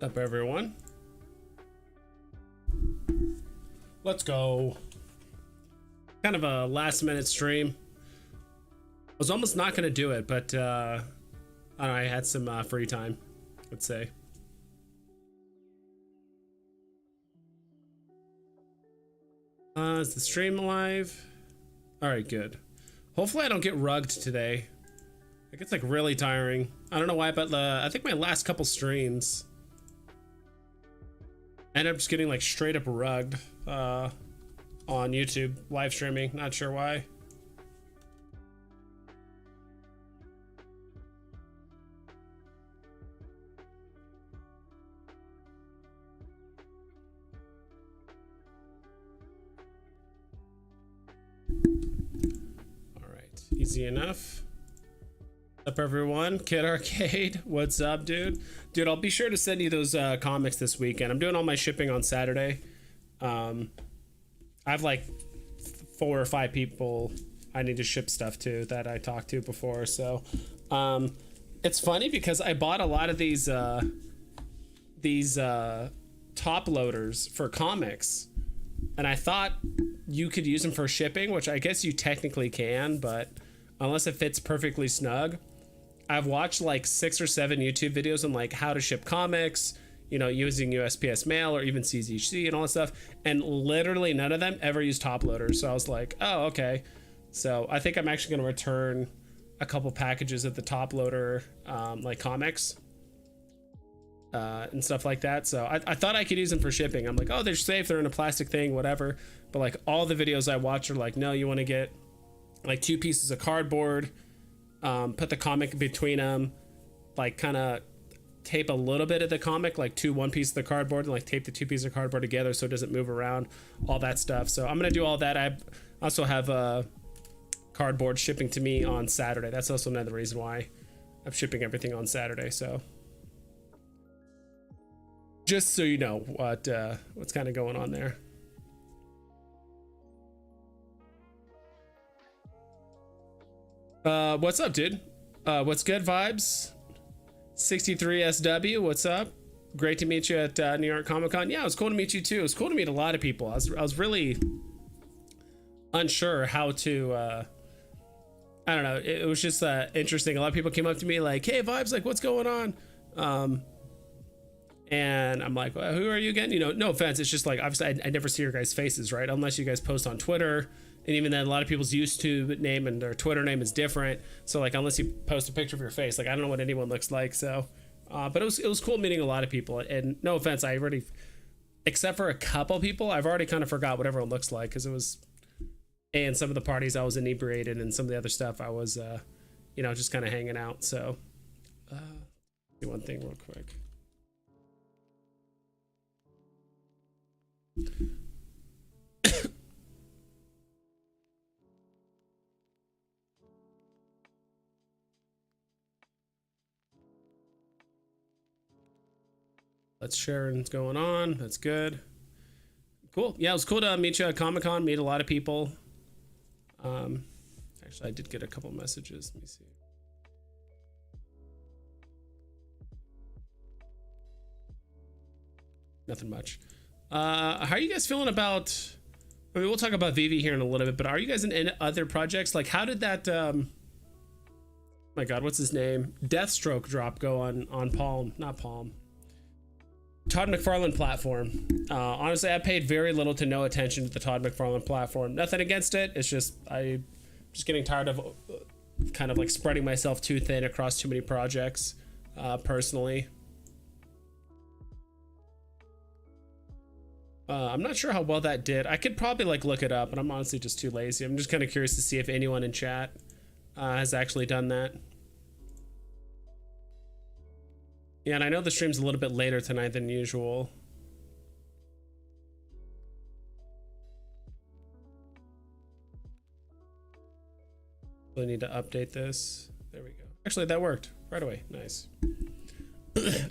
Up, everyone. Let's go. Kind of a last minute stream. I was almost not going to do it, but I don't know, I had some free time, let's say. Is the stream live? All right, good. Hopefully I don't get rugged today. It gets like really tiring. I don't know why, but I think my last couple streams I ended up just getting like straight up rugged on YouTube live streaming. Not sure why. All right, easy enough. Up, everyone. Kid Arcade, what's up, dude? Dude, I'll be sure to send you those comics this weekend. I'm doing all my shipping on Saturday. I have like 4 or 5 people I need to ship stuff to that I talked to before. So it's funny because I bought a lot of these top loaders for comics, and I thought you could use them for shipping, which I guess you technically can, but unless it fits perfectly snug. I've watched like 6 or 7 YouTube videos on like how to ship comics, you know, using USPS mail or even CZC and all that stuff, and literally none of them ever use top loaders. So I was like, oh, okay. So I think I'm actually going to return a couple packages of the top loader like comics and stuff like that. So I thought I could use them for shipping. I'm like, oh, they're safe, they're in a plastic thing, whatever. But like all the videos I watch are like, no, you want to get like 2 pieces of cardboard, put the comic between them, like kind of tape a little bit of the comic like to one piece of the cardboard, and like tape the 2 pieces of cardboard together so it doesn't move around, all that stuff. So I'm gonna do all that. I also have cardboard shipping to me on Saturday. That's also another reason why I'm shipping everything on Saturday. So just so you know what's kind of going on there. What's up, dude? What's good, vibes? 63SW, what's up? Great to meet you at New York Comic Con. Yeah, it was cool to meet you too. It was cool to meet a lot of people. I was really unsure how to I don't know, it was just interesting. A lot of people came up to me like, hey, vibes, like, what's going on? And I'm like, well, who are you again? You know, no offense, it's just like, obviously I never see your guys' faces, right? Unless you guys post on Twitter. And even then, a lot of people's YouTube name and their Twitter name is different. So like, unless you post a picture of your face, like, I don't know what anyone looks like. So, but it was cool meeting a lot of people. And no offense, I already, except for a couple people, I've already kind of forgot what everyone looks like, because it was, and some of the parties I was inebriated, and some of the other stuff I was, you know, just kind of hanging out. So, do one thing real quick. Let's share what's going on. That's good. Cool. Yeah, it was cool to meet you at Comic-Con, meet a lot of people. Actually, I did get a couple messages. Let me see. Nothing much. How are you guys feeling about, I mean, we'll talk about Veve here in a little bit, but are you guys in other projects? Like, how did that, my God, what's his name? Deathstroke drop go on Palm, not Palm. Todd McFarlane platform. Honestly, I paid very little to no attention to the Todd McFarlane platform. Nothing against it. It's just, I'm just getting tired of kind of like spreading myself too thin across too many projects, personally. I'm not sure how well that did. I could probably like look it up, but I'm honestly just too lazy. I'm just kind of curious to see if anyone in chat has actually done that. Yeah, and I know the stream's a little bit later tonight than usual. I need to update this. There we go. Actually, that worked right away. Nice.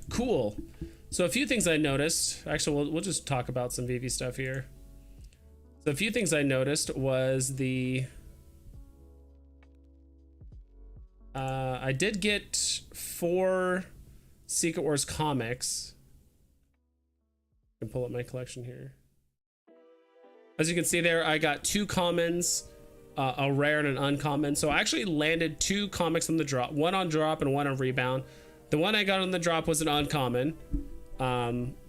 Cool. So a few things I noticed. Actually, we'll just talk about some Veve stuff here. So a few things I noticed was I did get 4 Secret Wars comics can pull up my collection here. As you can see there, I got 2 commons, a rare and an uncommon. So I actually landed 2 comics on the drop, one on drop and one on rebound. The one I got on the drop was an uncommon,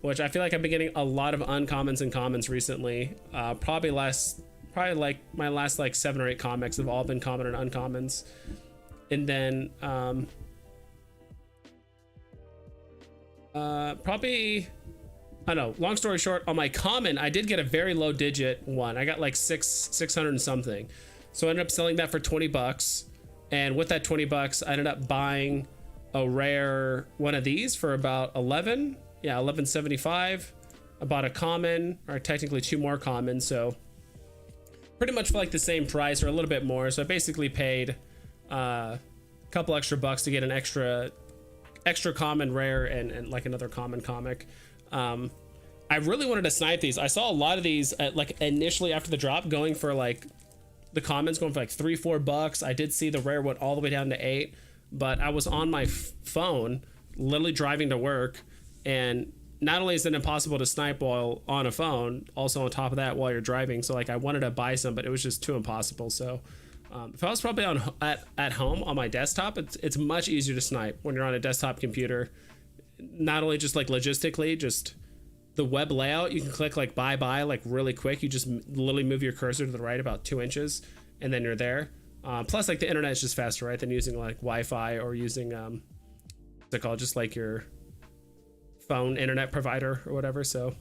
which I feel like I've been getting a lot of uncommons and commons recently. Probably like my last like 7 or 8 comics have all been common and uncommons. And then probably, I don't know, long story short, on my common I did get a very low digit one. I got like 600 and something, so I ended up selling that for 20 bucks. And with that 20 bucks I ended up buying a rare one of these for about 11.75. I bought a common, or technically 2 more commons, so pretty much for like the same price or a little bit more. So I basically paid a couple extra bucks to get an extra common rare and like another common comic. I really wanted to snipe these. I saw a lot of these at like initially after the drop going for like the commons going for like $3-4 bucks. I did see the rare went all the way down to 8, but I was on my phone literally driving to work, and not only is it impossible to snipe while on a phone, also on top of that while you're driving. So like I wanted to buy some, but it was just too impossible. So if I was probably at home on my desktop, it's much easier to snipe when you're on a desktop computer. Not only just like logistically, just the web layout, you can click like bye like really quick. You just literally move your cursor to the right about 2 inches and then you're there. Plus like the internet is just faster, right, than using like Wi-Fi or using what's it called, just like your phone internet provider or whatever. So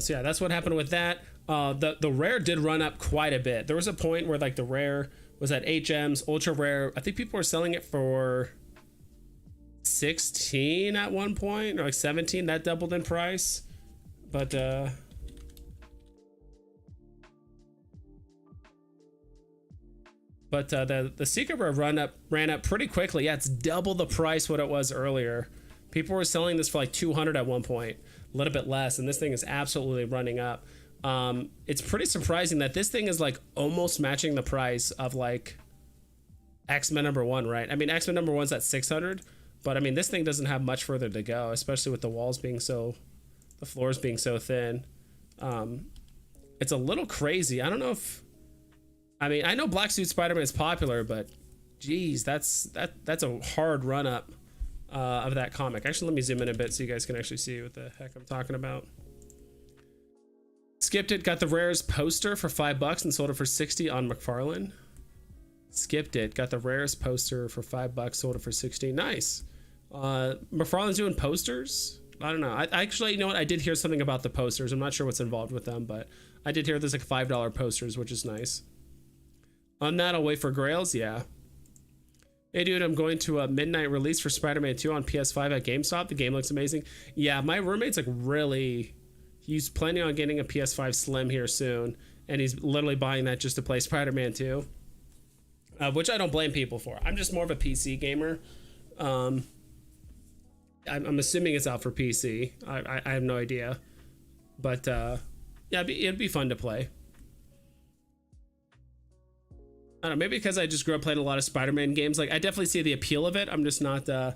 yeah, that's what happened with that. The rare did run up quite a bit. There was a point where like the rare was at 8 gems, ultra rare. I think people were selling it for 16 at one point, or like 17. That doubled in price. But the secret rare ran up pretty quickly. Yeah, it's double the price what it was earlier. People were selling this for like 200 at one point, a little bit less, and this thing is absolutely running up. It's pretty surprising that this thing is like almost matching the price of like X-Men #1, right? I mean, X-Men #1's at 600, but I mean, this thing doesn't have much further to go, especially with the walls being the floors being so thin. It's a little crazy. I don't know if, I mean, I know Black Suit Spider-Man is popular, but geez, that's a hard run up of that comic. Actually, let me zoom in a bit so you guys can actually see what the heck I'm talking about. Skipped It got the rares poster for $5 and sold it for 60 on McFarlane. Skipped It got the rarest poster for $5, sold it for 60. Nice. McFarlane's doing posters. I don't know. I actually, you know what? I did hear something about the posters. I'm not sure what's involved with them, but I did hear there's like $5 posters, which is nice. On that, I'll wait for Grails. Yeah. Hey, dude, I'm going to a midnight release for Spider-Man 2 on PS5 at GameStop. The game looks amazing. Yeah, my roommate's like really... He's planning on getting a PS5 Slim here soon, and he's literally buying that just to play Spider-Man 2, which I don't blame people for. I'm just more of a PC gamer. I'm assuming it's out for PC. I have no idea, but yeah, it'd be fun to play. I don't know, maybe because I just grew up playing a lot of Spider-Man games. Like, I definitely see the appeal of it. I'm just not... I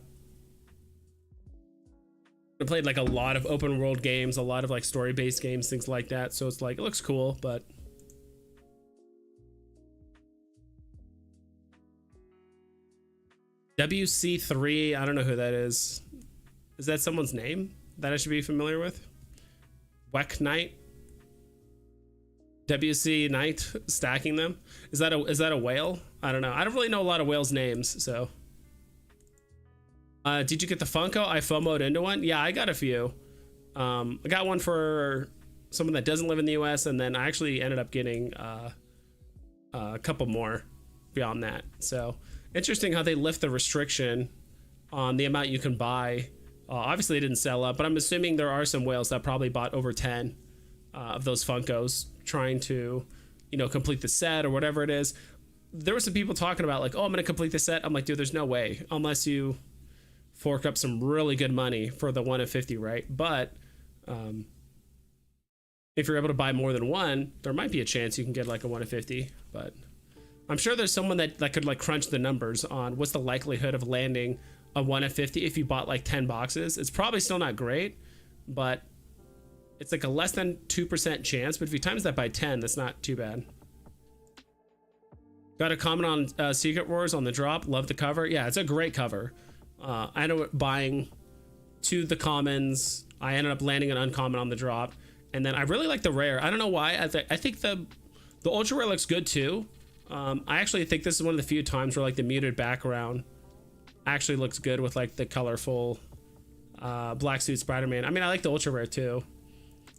played like a lot of open world games, a lot of like story-based games, things like that. So it's like, it looks cool, but... WC3, I don't know who that is. Is that someone's name that I should be familiar with? Weck Knight? WC Knight, stacking them? Is that a whale? I don't know. I don't really know a lot of whales' names, so... did you get the Funko? I FOMO'd into one. Yeah, I got a few. I got one for someone that doesn't live in the US, and then I actually ended up getting a couple more beyond that. So interesting how they lift the restriction on the amount you can buy. Obviously, they didn't sell up, but I'm assuming there are some whales that probably bought over 10 of those Funkos, trying to, you know, complete the set or whatever it is. There were some people talking about like, oh, I'm gonna complete the set. I'm like, dude, there's no way unless you fork up some really good money for the 1 of 50, right? But if you're able to buy more than one, there might be a chance you can get like a 1 of 50. But I'm sure there's someone that could like crunch the numbers on what's the likelihood of landing a 1 of 50 if you bought like 10 boxes. It's probably still not great, but it's like a less than 2% chance. But if you times that by 10, that's not too bad. Got a comment on Secret Wars on the drop. Love the cover. Yeah, it's a great cover. I ended up buying 2 of the commons. I ended up landing an uncommon on the drop, and then I really like the rare. I don't know why. I think the ultra rare looks good too. I actually think this is one of the few times where like the muted background actually looks good with like the colorful black suit Spider-Man. I mean, I like the ultra rare too.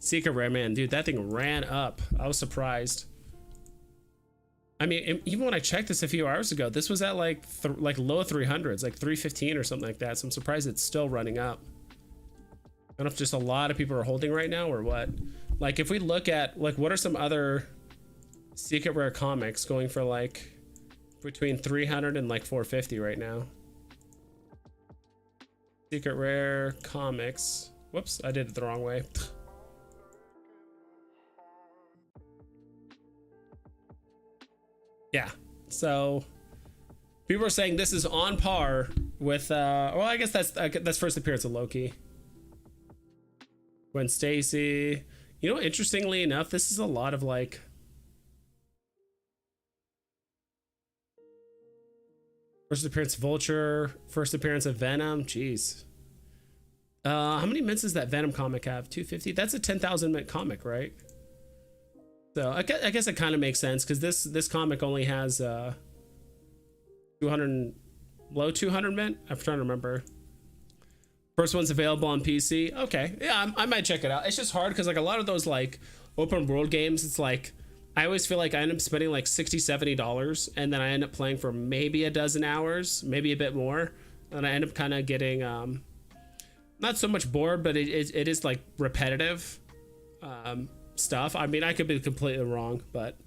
Secret rare, man, dude, that thing ran up. I was surprised. I mean, even when I checked this a few hours ago, this was at like low 300s, like 315 or something like that. So I'm surprised it's still running up. I don't know if just a lot of people are holding right now or what. Like if we look at like what are some other secret rare comics going for like between 300 and like 450 right now. Secret rare comics. Whoops, I did it the wrong way. Yeah, so people are saying this is on par with well, I guess that's first appearance of Loki. Gwen Stacy. You know, interestingly enough, this is a lot of like first appearance of Vulture, first appearance of Venom. Jeez. How many mints does that Venom comic have? 250? That's a 10,000 mint comic, right? So I guess it kind of makes sense because this comic only has 200, low 200 mint. I'm trying to remember. First one's available on PC. Okay, yeah, I might check it out. It's just hard because like a lot of those like open world games, it's like I always feel like I end up spending like $60-$70 and then I end up playing for maybe a dozen hours, maybe a bit more, and I end up kind of getting not so much bored, but it is like repetitive stuff. I mean, I could be completely wrong, but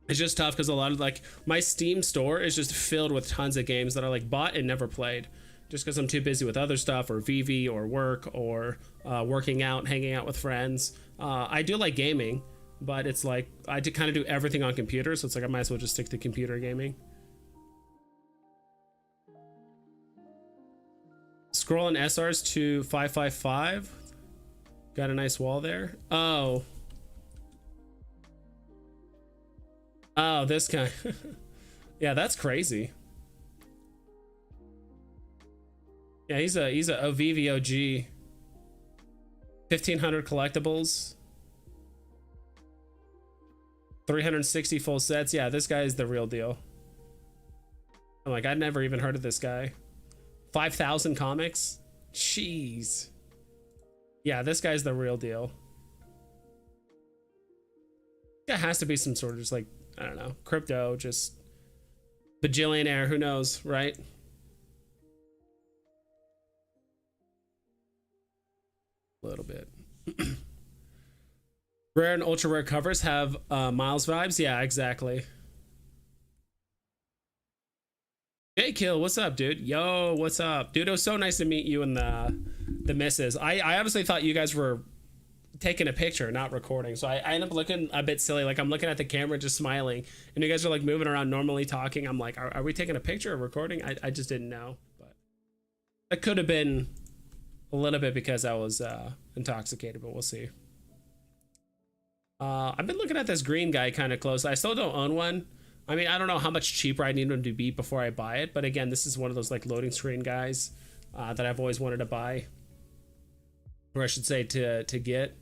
it's just tough because a lot of like my Steam store is just filled with tons of games that are like bought and never played just because I'm too busy with other stuff or Veve or work or working out, hanging out with friends. I do like gaming, but it's like I kind of do everything on computer, so it's like I might as well just stick to computer gaming. Scroll in SRs to 555. Got a nice wall there. Oh, this guy. Yeah, that's crazy. Yeah, he's a OVVOG. 1,500 collectibles. 360 full sets. Yeah, this guy is the real deal. I'm like, I'd never even heard of this guy. 5,000 comics. Jeez. Yeah, this guy's the real deal. There has to be some sort of just like, I don't know, crypto, just bajillionaire, who knows, right? A little bit. Rare and ultra rare covers have Miles vibes. Yeah, exactly. Hey Kill, what's up, dude? Yo, what's up, dude? It was so nice to meet you and the missus. I honestly thought you guys were taking a picture, not recording, so I end up looking a bit silly, like I'm looking at the camera just smiling and you guys are like moving around normally talking. I'm like, are we taking a picture or recording? I just didn't know, but that could have been a little bit because I was intoxicated, but we'll see. I've been looking at this green guy kind of close. I still don't own one. I mean, I don't know how much cheaper I need them to be before I buy it, but again, this is one of those like loading screen guys that I've always wanted to buy, or I should say to get.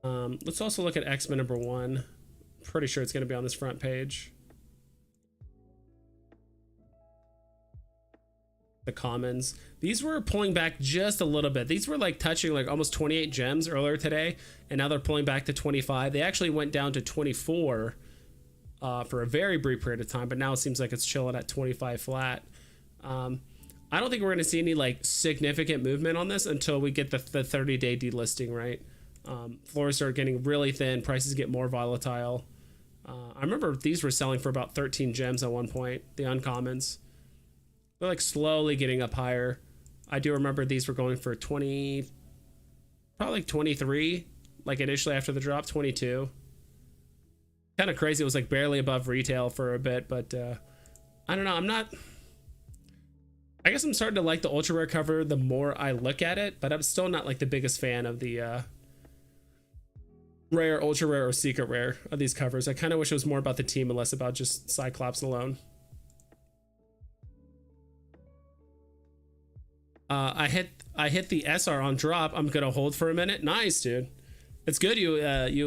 Let's also look at X-Men #1. Pretty sure it's going to be on this front page. The commons. These were pulling back just a little bit. These were like touching like almost 28 gems earlier today, and now they're pulling back to 25. They actually went down to 24 for a very brief period of time, but now it seems like it's chilling at 25 flat. I don't think we're going to see any like significant movement on this until we get the 30-day delisting, right? Floors start getting really thin, prices get more volatile. I remember these were selling for about 13 gems at one point, the uncommons. They're like slowly getting up higher. I do remember these were going for 20, probably like 23, like initially after the drop, 22. Kind of crazy. It was like barely above retail for a bit, but I don't know. I'm not I guess I'm starting to like the ultra rare cover the more I look at it, but I'm still not like the biggest fan of the rare, ultra rare, or secret rare of these covers. I kind of wish it was more about the team and less about just Cyclops alone. I hit the SR on drop. I'm gonna hold for a minute. Nice, dude. It's good you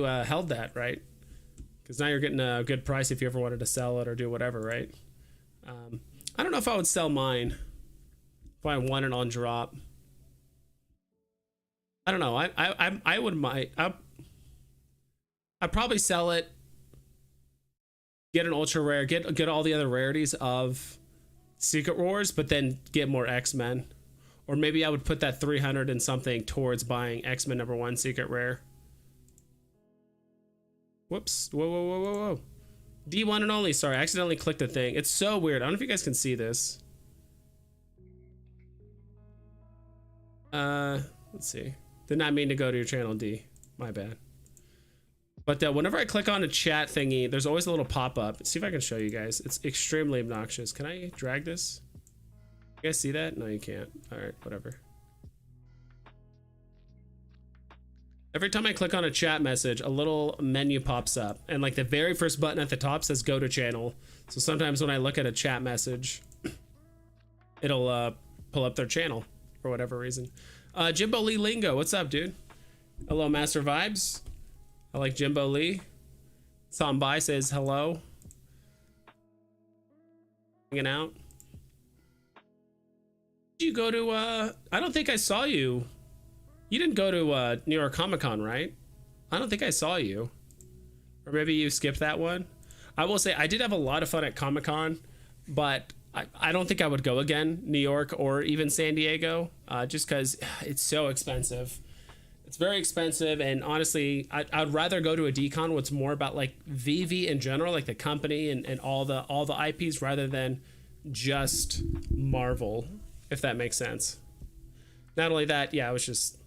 held that, right? Because now you're getting a good price if you ever wanted to sell it or do whatever, right? I don't know if I would sell mine if I won it on drop. I don't know. I would might. I'd probably sell it. Get an ultra rare. Get all the other rarities of Secret Wars, but then get more X-Men. Or maybe I would put that 300 and something towards buying X-Men #1 secret rare. Whoops. Whoa, whoa, whoa, whoa, whoa. D1 and only. Sorry, I accidentally clicked the thing. It's so weird. I don't know if you guys can see this. Let's see. Did not mean to go to your channel, D. My bad. But whenever I click on a chat thingy, there's always a little pop-up. See if I can show you guys. It's extremely obnoxious. Can I drag this? You guys see that? No, you can't. All right, whatever. Every time I click on a chat message, a little menu pops up, and like the very first button at the top says go to channel. So sometimes when I look at a chat message, it'll pull up their channel for whatever reason. Jimbo Lee Lingo, what's up, dude? Hello, Master Vibes. I like Jimbo Lee. Sambai says hello. Hanging out. Did you go to I don't think I saw you. You didn't go to New York Comic Con, right? I don't think I saw you. Or maybe you skipped that one. I will say I did have a lot of fun at Comic Con, but I don't think I would go again, New York or even San Diego, just because it's so expensive. It's very expensive, and honestly, I'd rather go to a decon what's more about like Veve in general, like the company and all the IPs, rather than just Marvel, if that makes sense. Not only that, yeah, it was just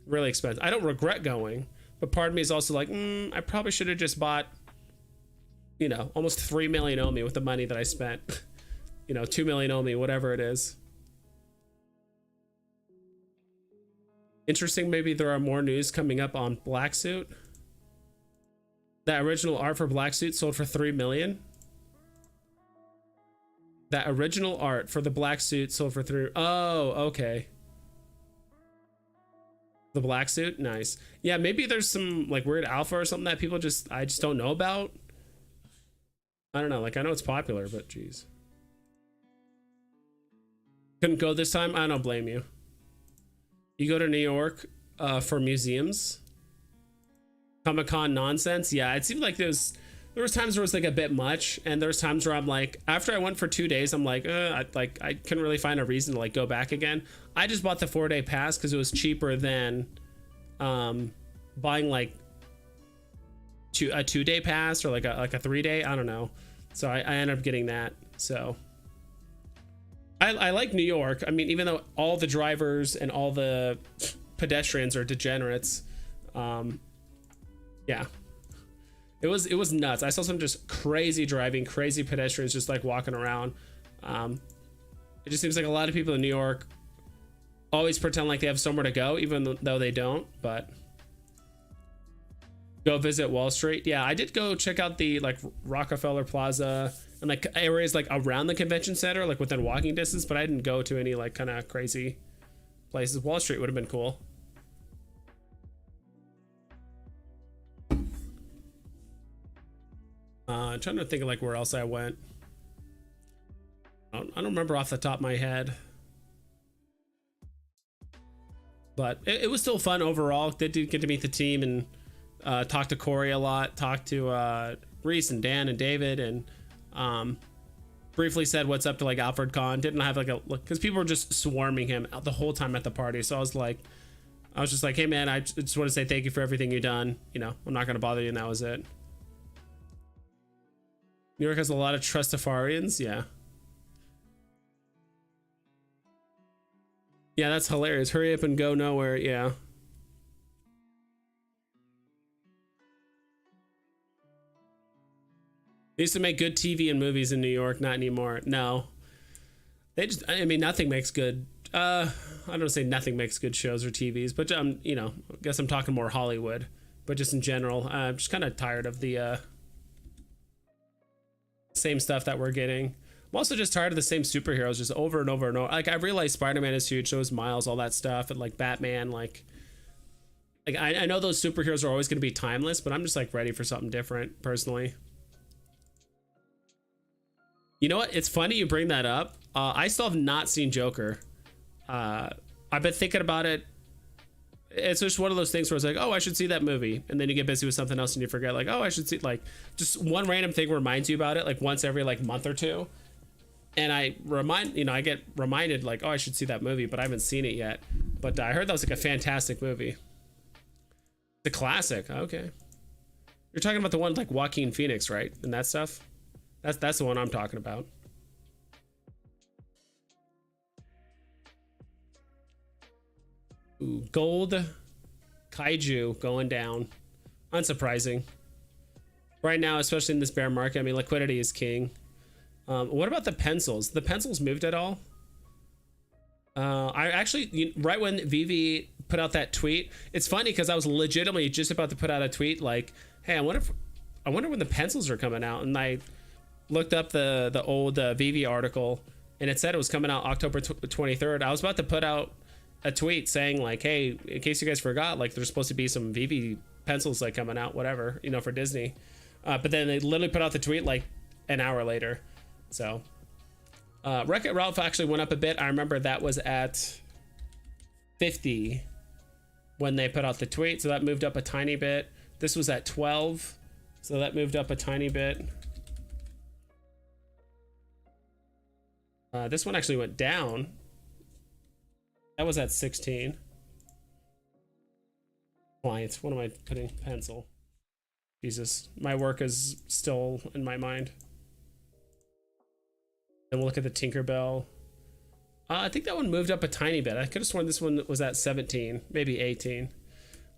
really expensive. I don't regret going, but part of me is also like, I probably should have just bought, you know, almost 3 million Omi with the money that I spent. You know, 2 million Omi, whatever it is. Interesting, maybe there are more news coming up on Black Suit. That original art for Black Suit sold for 3 million. That original art for the Black Suit sold for 3. Oh, okay. The Black Suit, nice. Yeah, maybe there's some like weird alpha or something that people I just don't know about. I don't know, like I know it's popular, but geez. Couldn't go this time. I don't blame you. You go to New York for museums, Comic-Con nonsense. Yeah, it seemed like there was times where it was like a bit much, and there's times where I'm like, after I went for 2 days, I'm like, I couldn't really find a reason to like go back again. I just bought the 4-day pass because it was cheaper than buying like a 2-day pass or like a 3-day. I don't know. So I ended up getting that. So I like New York. I mean, even though all the drivers and all the pedestrians are degenerates, yeah, it was nuts. I saw some just crazy driving, crazy pedestrians just like walking around. It just seems like a lot of people in New York always pretend like they have somewhere to go, even though they don't. But go visit Wall Street. Yeah, I did go check out the like Rockefeller Plaza and like areas like around the convention center, like within walking distance, but I didn't go to any like kind of crazy places. Wall Street would have been cool. I'm trying to think of like where else I went. I don't remember off the top of my head, but it was still fun overall. Did get to meet the team and talk to Corey a lot, talk to Reese and Dan and David, and briefly said what's up to like Alfred Kahn. Didn't have like a look because people were just swarming him the whole time at the party. So I was just like, hey man, I just want to say thank you for everything you've done. You know, I'm not gonna bother you, and that was it. New York has a lot of Trustafarians. Yeah. Yeah, that's hilarious. Hurry up and go nowhere. Yeah. They used to make good TV and movies in New York. Not anymore. No. They just, I mean, nothing makes good. I don't say nothing makes good shows or TVs, but you know, I guess I'm talking more Hollywood. But just in general, I'm just kind of tired of the same stuff that we're getting. I'm also just tired of the same superheroes just over and over and over. Like, I realize Spider-Man is huge, so is Miles, all that stuff, and like Batman, like I know those superheroes are always going to be timeless, but I'm just like ready for something different personally. You know what? It's funny you bring that up. I still have not seen Joker. I've been thinking about it. It's just one of those things where it's like, oh, I should see that movie, and then you get busy with something else and you forget, like, oh, I should see, like, just one random thing reminds you about it, like once every like month or two, and I get reminded like, oh, I should see that movie, but I haven't seen it yet. But I heard that was like a fantastic movie. The classic. Okay, you're talking about the one like Joaquin Phoenix, right, and that stuff. That's the one I'm talking about. Ooh, gold kaiju going down. Unsurprising. Right now, especially in this bear market, I mean, liquidity is king. What about the pencils? The pencils moved at all? I actually, right when Veve put out that tweet, it's funny because I was legitimately just about to put out a tweet like, hey, I wonder when the pencils are coming out, and I looked up the old Veve article, and it said it was coming out October 23rd. I was about to put out a tweet saying like, hey, in case you guys forgot, like there's supposed to be some Veve pencils like coming out, whatever, you know, for Disney. But then they literally put out the tweet like an hour later. So Wreck-It Ralph actually went up a bit. I remember that was at 50 when they put out the tweet, so that moved up a tiny bit. This was at 12, so that moved up a tiny bit. This one actually went down. That was at 16. Clients, what am I putting? Pencil. Jesus, my work is still in my mind. Then we'll look at the Tinkerbell. I think that one moved up a tiny bit. I could have sworn this one was at 17, maybe 18.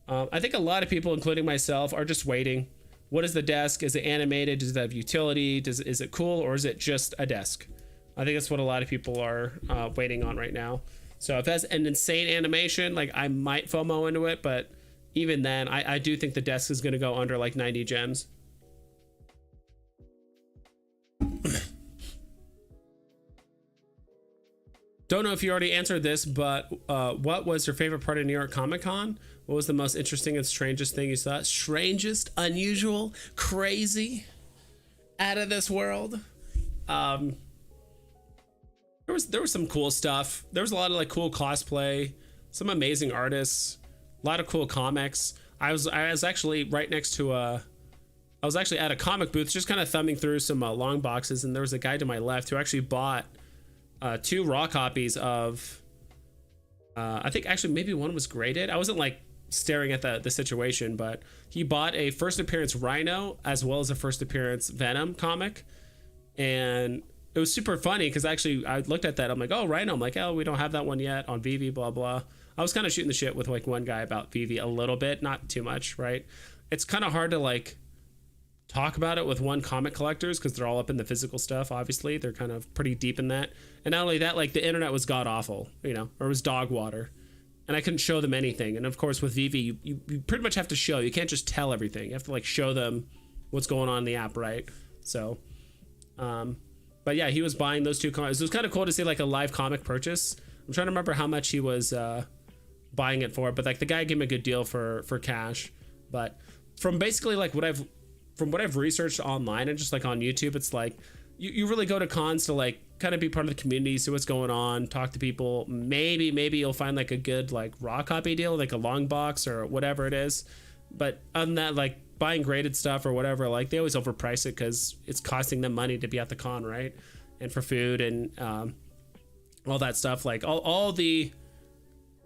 I think a lot of people, including myself, are just waiting. What is the desk? Is it animated? Does it have utility? Is it cool, or is it just a desk? I think that's what a lot of people are waiting on right now. So if that's an insane animation, like I might FOMO into it, but even then, I do think the desk is going to go under like 90 gems. Don't know if you already answered this, but what was your favorite part of New York Comic Con? What was the most interesting and strangest thing you saw? Strangest, unusual, crazy, out of this world. There was some cool stuff. There was a lot of like cool cosplay, some amazing artists, a lot of cool comics. I was actually right next to I was actually at a comic booth just kind of thumbing through some long boxes, and there was a guy to my left who actually bought 2 raw copies of I think actually maybe one was graded. I wasn't like staring at the situation, but he bought a first appearance Rhino as well as a first appearance Venom comic, and it was super funny because actually I looked at that, I'm like, oh, Rhino, I'm like, oh, we don't have that one yet on Veve, blah blah. I was kind of shooting the shit with like one guy about Veve a little bit, not too much, right? It's kind of hard to like talk about it with one comic collectors because they're all up in the physical stuff. Obviously they're kind of pretty deep in that, and not only that, like the internet was god awful, you know, or it was dog water, and I couldn't show them anything. And of course with Veve, you pretty much have to show, you can't just tell everything, you have to like show them what's going on in the app, right? So but yeah, he was buying those 2 comics. It was kind of cool to see like a live comic purchase. I'm trying to remember how much he was buying it for, but like the guy gave him a good deal for cash. But from basically like what I've researched online and just like on YouTube, it's like you really go to cons to like kind of be part of the community, see what's going on, talk to people. Maybe you'll find like a good like raw copy deal, like a long box or whatever it is. But other than that, like buying graded stuff or whatever, like they always overprice it because it's costing them money to be at the con, right? And for food and all that stuff, like all the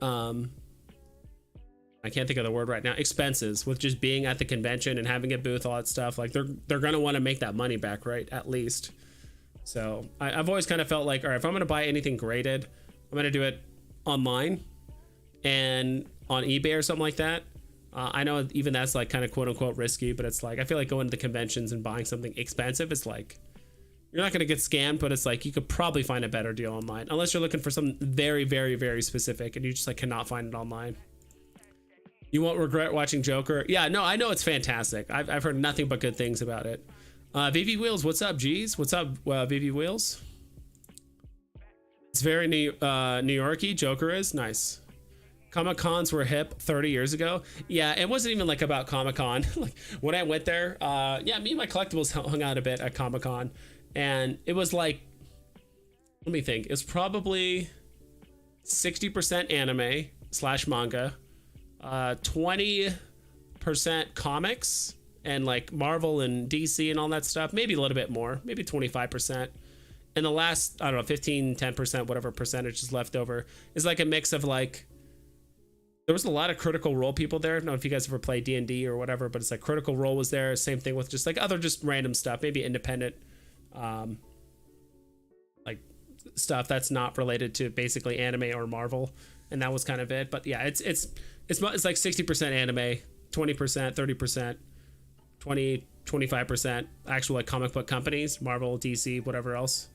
I can't think of the word right now, expenses with just being at the convention and having a booth, all that stuff, like they're gonna want to make that money back, right? At least. So I've always kind of felt like, all right, if I'm gonna buy anything graded, I'm gonna do it online and on eBay or something like that. I know even that's like kind of quote unquote risky, but it's like I feel like going to the conventions and buying something expensive, it's like You're not going to get scammed, but it's like you could probably find a better deal online, unless you're looking for something very, very, very specific and you just like cannot find it online. You won't regret watching Joker. Yeah, no, I know it's fantastic. I've heard nothing but good things about it. Veve Wheels, what's up, G's? What's up, Veve Wheels? It's very New Yorky. Joker is nice. Comic Cons were hip 30 years ago. Yeah, it wasn't even like about Comic Con. Like when I went there, yeah, me and my collectibles hung out a bit at Comic Con, and it was like, let me think, it's probably 60% anime / manga, 20% comics and like Marvel and DC and all that stuff, maybe a little bit more, maybe 25%. And the last, I don't know, 15, 10%, whatever percentage is left over, is like a mix of like, there was a lot of Critical Role people there. I don't know if you guys ever played D&D or whatever, but it's like Critical Role was there. Same thing with just like other just random stuff, maybe independent like stuff that's not related to basically anime or Marvel. And that was kind of it. But yeah, it's like 60% anime, 20%, 30%, 20, 25% actual like comic book companies, Marvel, DC, whatever else.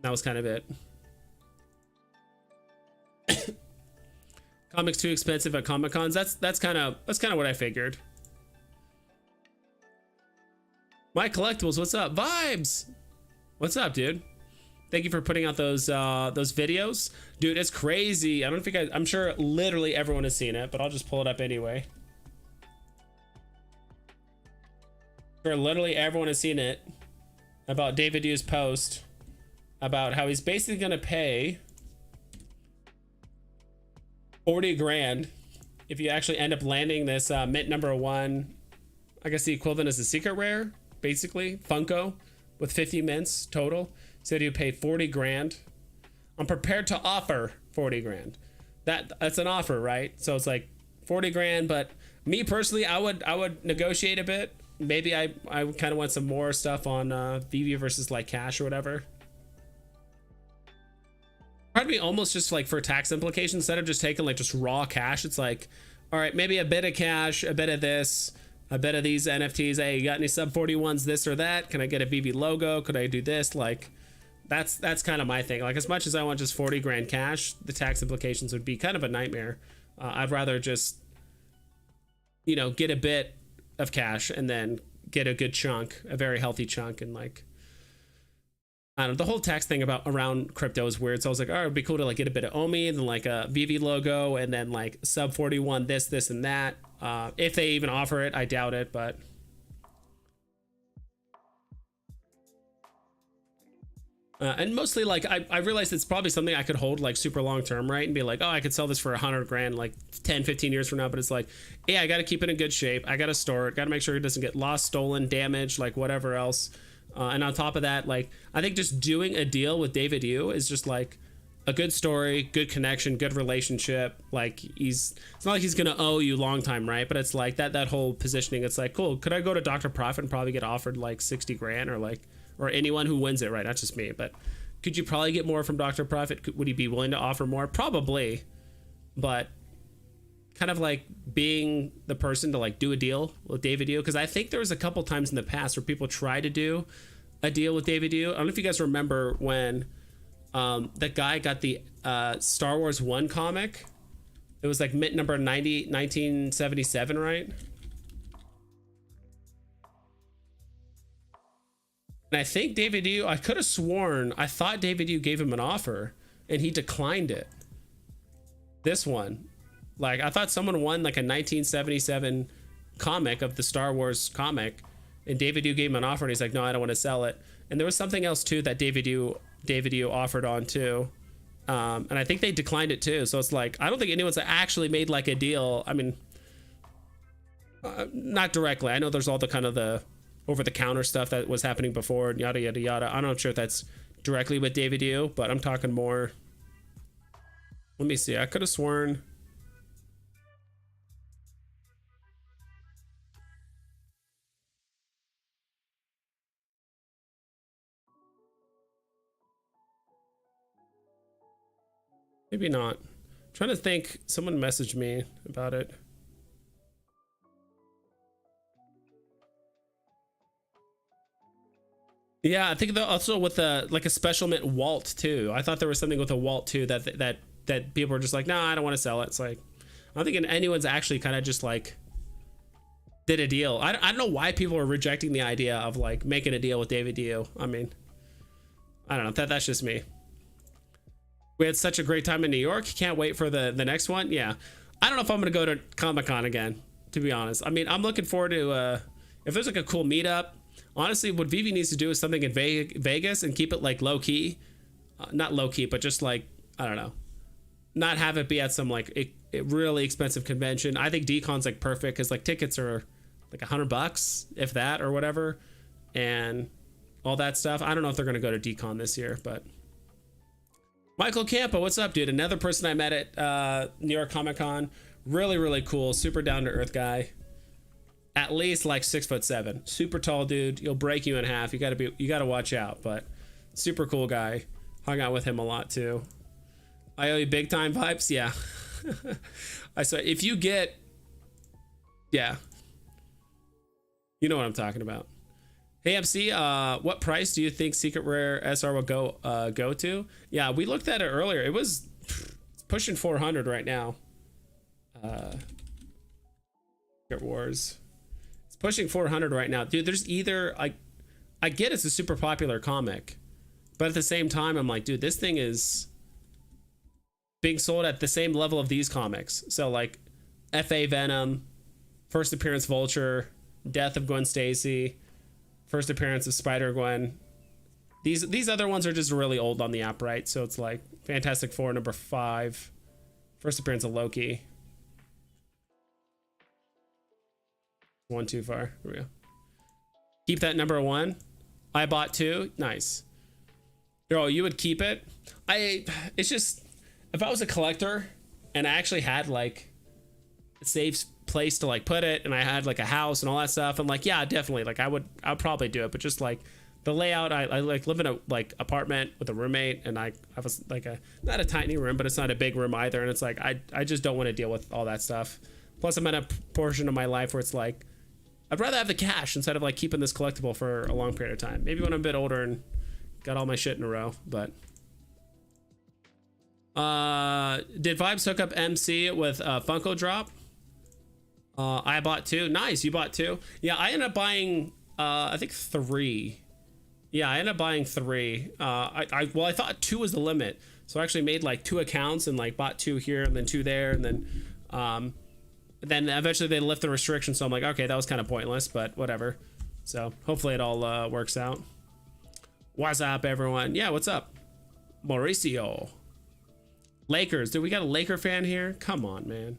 That was kind of it. Comics too expensive at Comic Cons. That's kind of what I figured. My collectibles, what's up? Vibes, what's up, dude? Thank you for putting out those videos, dude. It's crazy. I don't think I'm sure literally everyone has seen it, but I'll just pull it up anyway. Sure, literally everyone has seen it about David Yu's post about how he's basically gonna pay 40 grand if you actually end up landing this mint #1. I guess the equivalent is a secret rare, basically Funko, with 50 mints total. Said you pay 40 grand. I'm prepared to offer 40 grand. That's an offer, right? So it's like 40 grand, but me personally, I would negotiate a bit. Maybe I kind of want some more stuff on Veve versus like cash or whatever. Part of me almost just like for tax implications, instead of just taking like just raw cash, it's like, all right, maybe a bit of cash, a bit of this, a bit of these NFTs. Hey, you got any sub 41s, this or that? Can I get a Veve logo? Could I do this? Like, that's kind of my thing. Like, as much as I want just 40 grand cash, the tax implications would be kind of a nightmare. I'd rather just, you know, get a bit of cash and then get a good chunk, a very healthy chunk, and like, I don't know, the whole tax thing around crypto is weird. So I was like, all right, it'd be cool to like get a bit of Omi and then like a Veve logo and then like sub 41, this and that. If they even offer it, I doubt it, but and mostly like I realized it's probably something I could hold like super long term, right? And be like, oh, I could sell this for 100 grand like 10, 15 years from now. But it's like, yeah, I got to keep it in good shape. I got to store it. Got to make sure it doesn't get lost, stolen, damaged, like whatever else. And on top of that, like, I think just doing a deal with David Yu is just like a good story, good connection, good relationship. Like it's not like he's going to owe you long time, right? But it's like that whole positioning. It's like, cool. Could I go to Dr. Profit and probably get offered like 60 grand or anyone who wins it, right? Not just me, but could you probably get more from Dr. Profit? Would he be willing to offer more? Probably. But kind of like being the person to like do a deal with David Yu, because I think there was a couple times in the past where people try to do a deal with David Yu. I don't know if you guys remember when that guy got the Star Wars 1 comic. It was like mint number 1977, right? And I think David Yu, I could have sworn, I thought David Yu gave him an offer and he declined it. This one. Like, I thought someone won like a 1977 comic of the Star Wars comic, and David Yu gave him an offer, and he's like, no, I don't want to sell it. And there was something else too that David Yu offered on too. And I think they declined it too. So it's like, I don't think anyone's actually made like a deal. I mean, not directly. I know there's all the kind of the over-the-counter stuff that was happening before, and yada, yada, yada. I'm not sure if that's directly with David Yu, but I'm talking more. Let me see. I could have sworn. Maybe not. I'm trying to think. Someone messaged me about it. Yeah, I think also with a like a special mint Walt too. I thought there was something with a Walt too that people were just like, nah, I don't want to sell it. It's like I don't think anyone's actually kind of just like did a deal. I don't know why people are rejecting the idea of like making a deal with David Dio. I mean, I don't know. That's just me. We had such a great time in New York. Can't wait for the next one. Yeah, I don't know if I'm gonna go to Comic-Con again, to be honest. I mean, I'm looking forward to if there's like a cool meetup. Honestly, what Veve needs to do is something in Vegas and keep it like low key, not low key, but just like I don't know, not have it be at some like a really expensive convention. I think Decon's like perfect because like tickets are like $100 if that or whatever, and all that stuff. I don't know if they're gonna go to Decon this year, but Michael Campa, what's up, dude? Another person I met at New York Comic Con. Really cool, super down to earth guy. At least like 6'7", super tall dude. He'll break you in half. You gotta watch out. But super cool guy. Hung out with him a lot too. I owe you big time vibes. Yeah. I saw if you get, yeah, you know what I'm talking about. Hey MC, what price do you think Secret Rare SR will go to? Yeah, we looked at it earlier. It's pushing 400 right now. Secret Wars. Pushing 400 right now, dude. There's either I get it's a super popular comic, but at the same time I'm like, dude, this thing is being sold at the same level of these comics. So like FA Venom, first appearance Vulture, Death of Gwen Stacy, first appearance of Spider-Gwen. These other ones are just really old on the app, right? So it's like Fantastic Four number 5, first appearance of Loki. One too far. Here we go. Keep that number 1. I bought 2. Nice. Oh, you would keep it? It's just if I was a collector and I actually had like a safe place to like put it and I had like a house and all that stuff, I'm like, yeah, definitely. Like I'd probably do it, but just like the layout, I like live in a like apartment with a roommate and I was like not a tiny room, but it's not a big room either. And it's like I just don't want to deal with all that stuff. Plus I'm in a portion of my life where it's like I'd rather have the cash instead of like keeping this collectible for a long period of time. Maybe when I'm a bit older and got all my shit in a row, but did Vibes hook up MC with Funko drop? I bought 2. Nice, you bought 2. Yeah, I ended up buying I think 3. Yeah, I ended up buying 3. Well, I thought 2 was the limit, so I actually made like 2 accounts and like bought 2 here and then 2 there, and then eventually they lift the restriction, so I'm like, okay, that was kind of pointless, but whatever. So hopefully it all works out. What's up, everyone? Yeah, what's up? Mauricio. Lakers. Dude, we got a Laker fan here? Come on, man.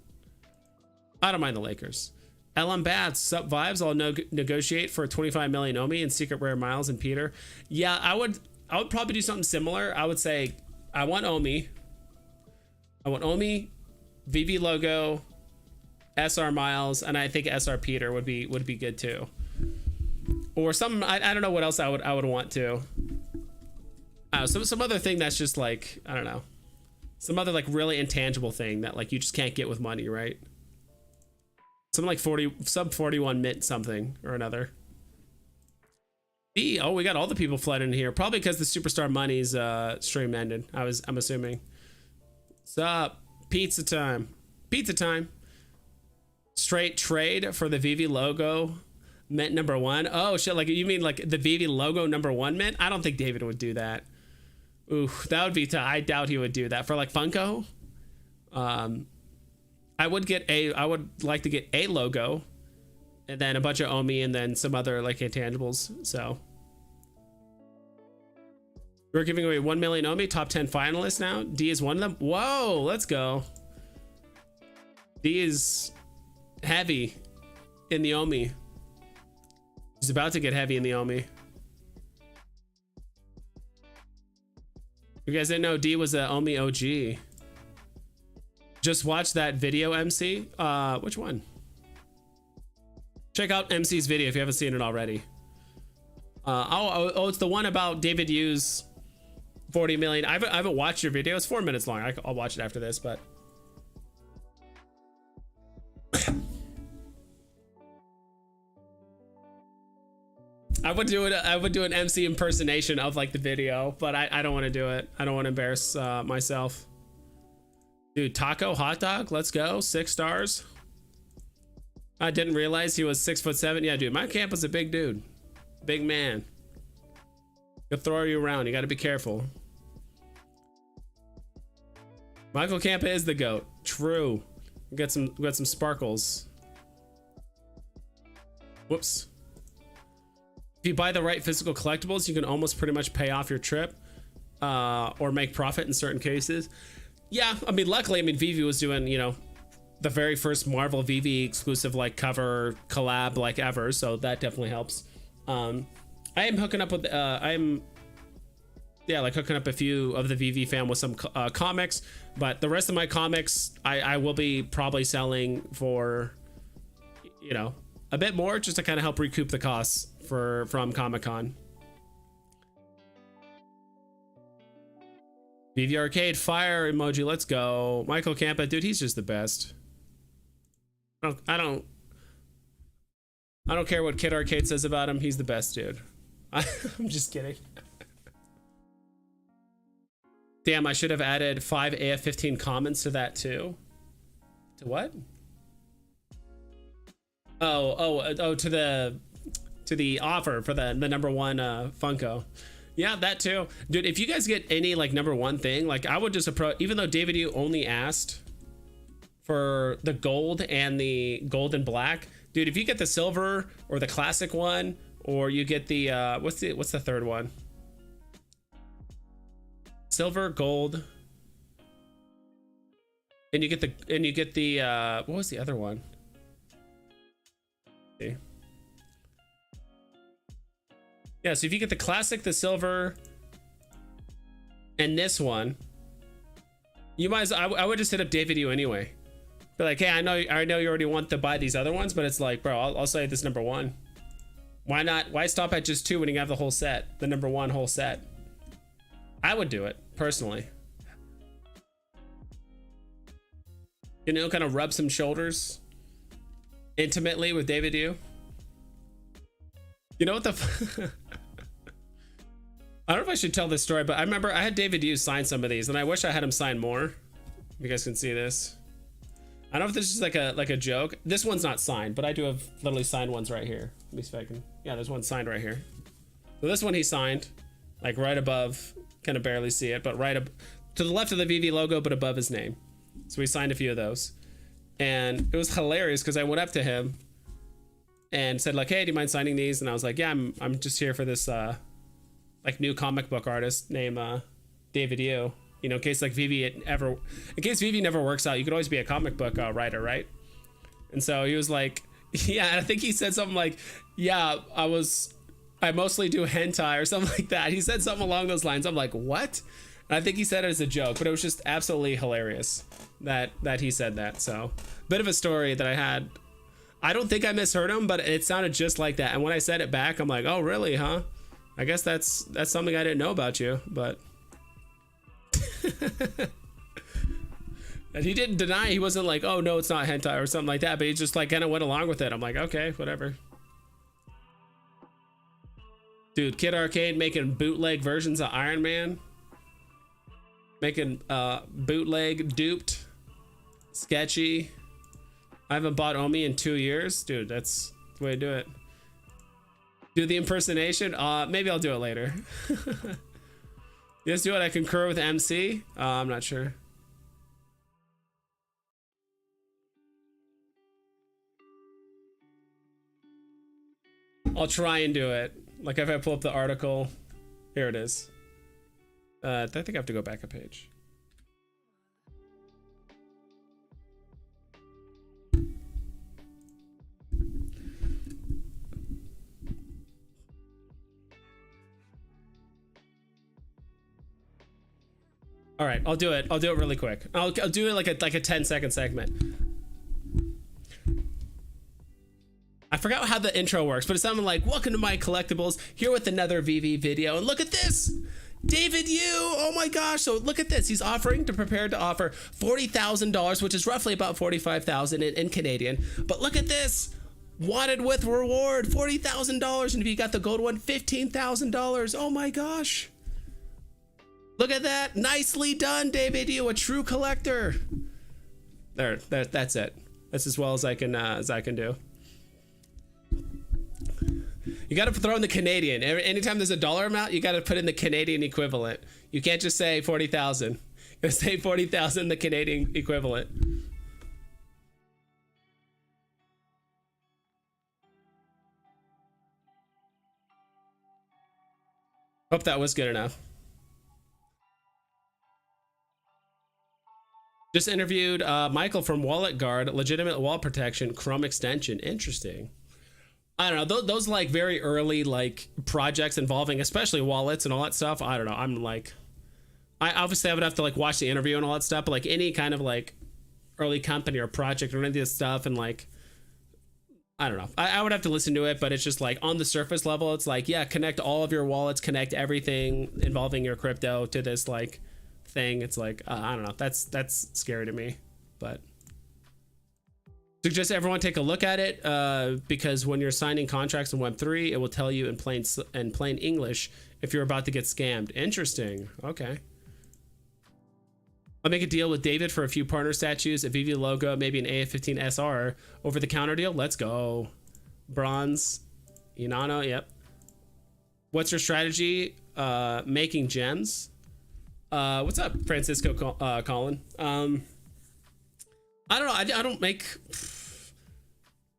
I don't mind the Lakers. LM Bats, sup Vibes? I'll negotiate for 25 million Omi and Secret Rare Miles and Peter. Yeah, I would probably do something similar. I would say I want Omi. Veve logo, SR Miles, and I think SR Peter would be good too. Or some I don't know what else I would want to. Some other thing that's just like, I don't know. Some other like really intangible thing that like you just can't get with money, right? Something like sub 41 mint something or another. Oh, we got all the people flooding in here. Probably because the Superstar Money's stream ended. I'm assuming. What's up? Pizza time. Pizza time. Straight trade for the Veve logo mint number 1. Oh shit, like you mean like the Veve logo number 1 mint? I don't think David would do that. Ooh, that would be I doubt he would do that for like Funko. I would like to get a logo and then a bunch of Omi and then some other like intangibles. So we're giving away 1 million Omi, top 10 finalists now. D is one of them. Whoa, let's go. D is heavy in the Omi. He's about to get heavy in the Omi. You guys didn't know D was a Omi OG. Just watch that video, MC. Which one? Check out MC's video if you haven't seen it already. It's the one about David Yu's 40 million. I haven't watched your video. It's 4 minutes long. I'll watch it after this, but I would do it. I would do an MC impersonation of like the video, but I don't want to do it. I don't want to embarrass myself. Dude, taco hot dog. Let's go. 6 stars. I didn't realize he was 6'7". Yeah, dude, my camp was a big dude, big man. He'll throw you around. You got to be careful. Michael Campa is the GOAT. True. We got some sparkles. Whoops. If you buy the right physical collectibles, you can almost pretty much pay off your trip, or make profit in certain cases. Yeah, I mean, luckily, I mean, Veve was doing, you know, the very first Marvel Veve exclusive like cover collab like ever, so that definitely helps. I am hooking up with like hooking up a few of the Veve fam with some comics, but the rest of my comics I will be probably selling for, you know, a bit more, just to kind of help recoup the costs from Comic-Con. Veve Arcade fire emoji, let's go. Michael Campa, dude, he's just the best. I don't care what Kid Arcade says about him. He's the best, dude. I'm just kidding. Damn, I should have added 5 AF15 comments to that too. To what? Oh, to the offer for the number 1 Funko. Yeah, that too. Dude, if you guys get any like number 1 thing, like I would just approach, even though David, you only asked for the gold and the gold and black, dude, if you get the silver or the classic one, or you get the what's the third one? Silver, gold, and you get the what was the other one? Okay. Yeah, so if you get the classic, the silver, and this one, you might as well, I would just hit up David you anyway. Be like, hey, I know you already want to buy these other ones, but it's like, bro, I'll say this number 1. Why not? Why stop at just 2 when you have the whole set, the number 1 whole set? I would do it personally. You know, kind of rub some shoulders intimately with David you. You know what the I don't know if I should tell this story, but I remember I had David you sign some of these, and I wish I had him sign more. If you guys can see this. I don't know if this is like a joke. This one's not signed, but I do have literally signed ones right here. Let me see if I can. Yeah, there's one signed right here. So this one he signed, like right above, kind of barely see it, but right up to the left of the Veve logo, but above his name. So we signed a few of those, and it was hilarious because I went up to him and said like, hey, do you mind signing these? And I was like, yeah, I'm just here for this like new comic book artist named David you. You know, in case like Veve never works out, you could always be a comic book writer, right? And so he was like, yeah, I think he said something like, yeah, I mostly do hentai or something like that. He said something along those lines. I'm like, what? And I think he said it as a joke, but it was just absolutely hilarious that he said that. So bit of a story that I had. I don't think I misheard him, but it sounded just like that. And when I said it back, I'm like, oh, really, huh? I guess that's something I didn't know about you, but and he didn't deny. He wasn't like, oh no, it's not hentai or something like that, but he just like kind of went along with it. I'm like, okay, whatever. Dude, Kid Arcade making bootleg versions of Iron Man, making bootleg duped sketchy. I haven't bought Omi in 2 years. Dude, that's the way to do it. Do the impersonation? Maybe I'll do it later. Just do it. I concur with MC. I'm not sure. I'll try and do it. Like if I pull up the article, here it is. I think I have to go back a page. All right, I'll do it. I'll do it really quick. I'll do it like a 10-second segment. I forgot how the intro works, but it sounded like, welcome to my collectibles, here with another Veve video. And look at this, David you, oh my gosh. So look at this, he's prepared to offer $40,000, which is roughly about $45,000 in Canadian. But look at this, Wanted with reward, $40,000. And if you got the gold one, $15,000. Oh my gosh. Look at that. Nicely done, David. You a true collector. That's it. That's as well as I can do. You got to throw in the Canadian. Anytime there's a dollar amount, you got to put in the Canadian equivalent. You can't just say 40,000. You got to say 40,000, the Canadian equivalent. Hope that was good enough. Just interviewed Michael from Wallet Guard, legitimate wall protection, Chrome extension. Interesting. I don't know, those like very early like projects involving especially wallets and all that stuff. I don't know. I'm like, I obviously I would have to like watch the interview and all that stuff, but like any kind of like early company or project or any of this stuff, and like I don't know, I would have to listen to it, but it's just like on the surface level, it's like, yeah, connect all of your wallets, connect everything involving your crypto to this like thing. It's like I don't know, that's scary to me, but suggest everyone take a look at it because when you're signing contracts in Web3, it will tell you in plain English if you're about to get scammed. Interesting. Okay. I'll make a deal with David for a few partner statues, a Veve logo, maybe an AF15 SR over the counter deal. Let's go. Bronze. Inano. Yep. What's your strategy? Making gems. What's up, Francisco Colin? I don't know. I don't make.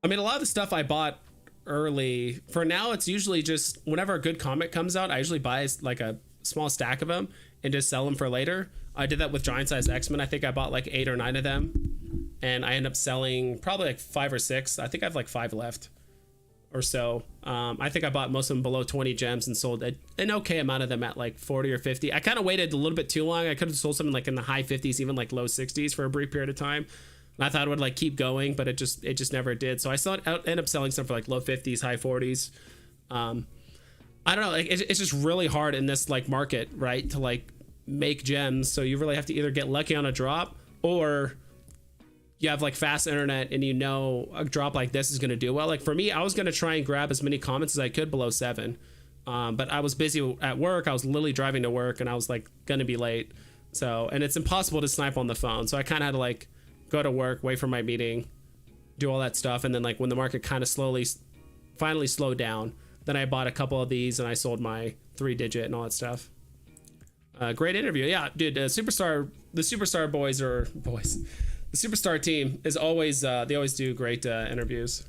I mean, a lot of the stuff I bought early. For now, it's usually just whenever a good comic comes out, I usually buy like a small stack of them and just sell them for later. I did that with Giant Size X-Men. I think I bought like 8 or 9 of them, and I end up selling probably like 5 or 6. I think I have like 5 left or so. I think I bought most of them below 20 gems and sold an okay amount of them at like 40 or 50. I kind of waited a little bit too long. I could have sold something like in the high 50s, even like low 60s for a brief period of time. And I thought it would like keep going, but it just never did. So I ended up selling some for like low 50s, high 40s. I don't know. Like it's just really hard in this like market, right, to like make gems. So you really have to either get lucky on a drop, or you have like fast internet and you know a drop like this is going to do well. Like for me, I was going to try and grab as many comments as I could below 7. But I was busy at work. I was literally driving to work and I was like going to be late. So, and it's impossible to snipe on the phone. So I kind of had to like go to work, wait for my meeting, do all that stuff. And then like when the market kind of finally slowed down, then I bought a couple of these and I sold my 3-digit and all that stuff. Great interview. Yeah, dude, the Superstar boys. The Superstar team is always, they always do great interviews.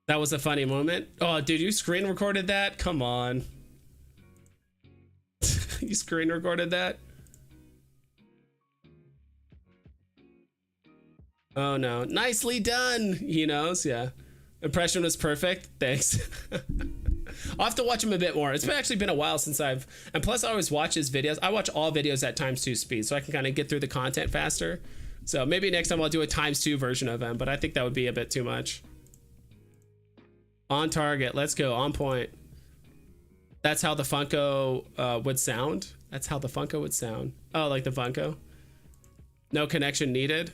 That was a funny moment. Oh, dude, you screen recorded that? Come on. You screen recorded that? Oh no, nicely done. He knows, yeah. Impression was perfect. Thanks. I'll have to watch him a bit more. It's actually been a while since and plus I always watch his videos. I watch all videos at ×2 speed so I can kind of get through the content faster. So maybe next time I'll do a ×2 version of him, but I think that would be a bit too much. On target. Let's go. On point. That's how the Funko would sound. That's how the Funko would sound. Oh, like the Funko. No connection needed.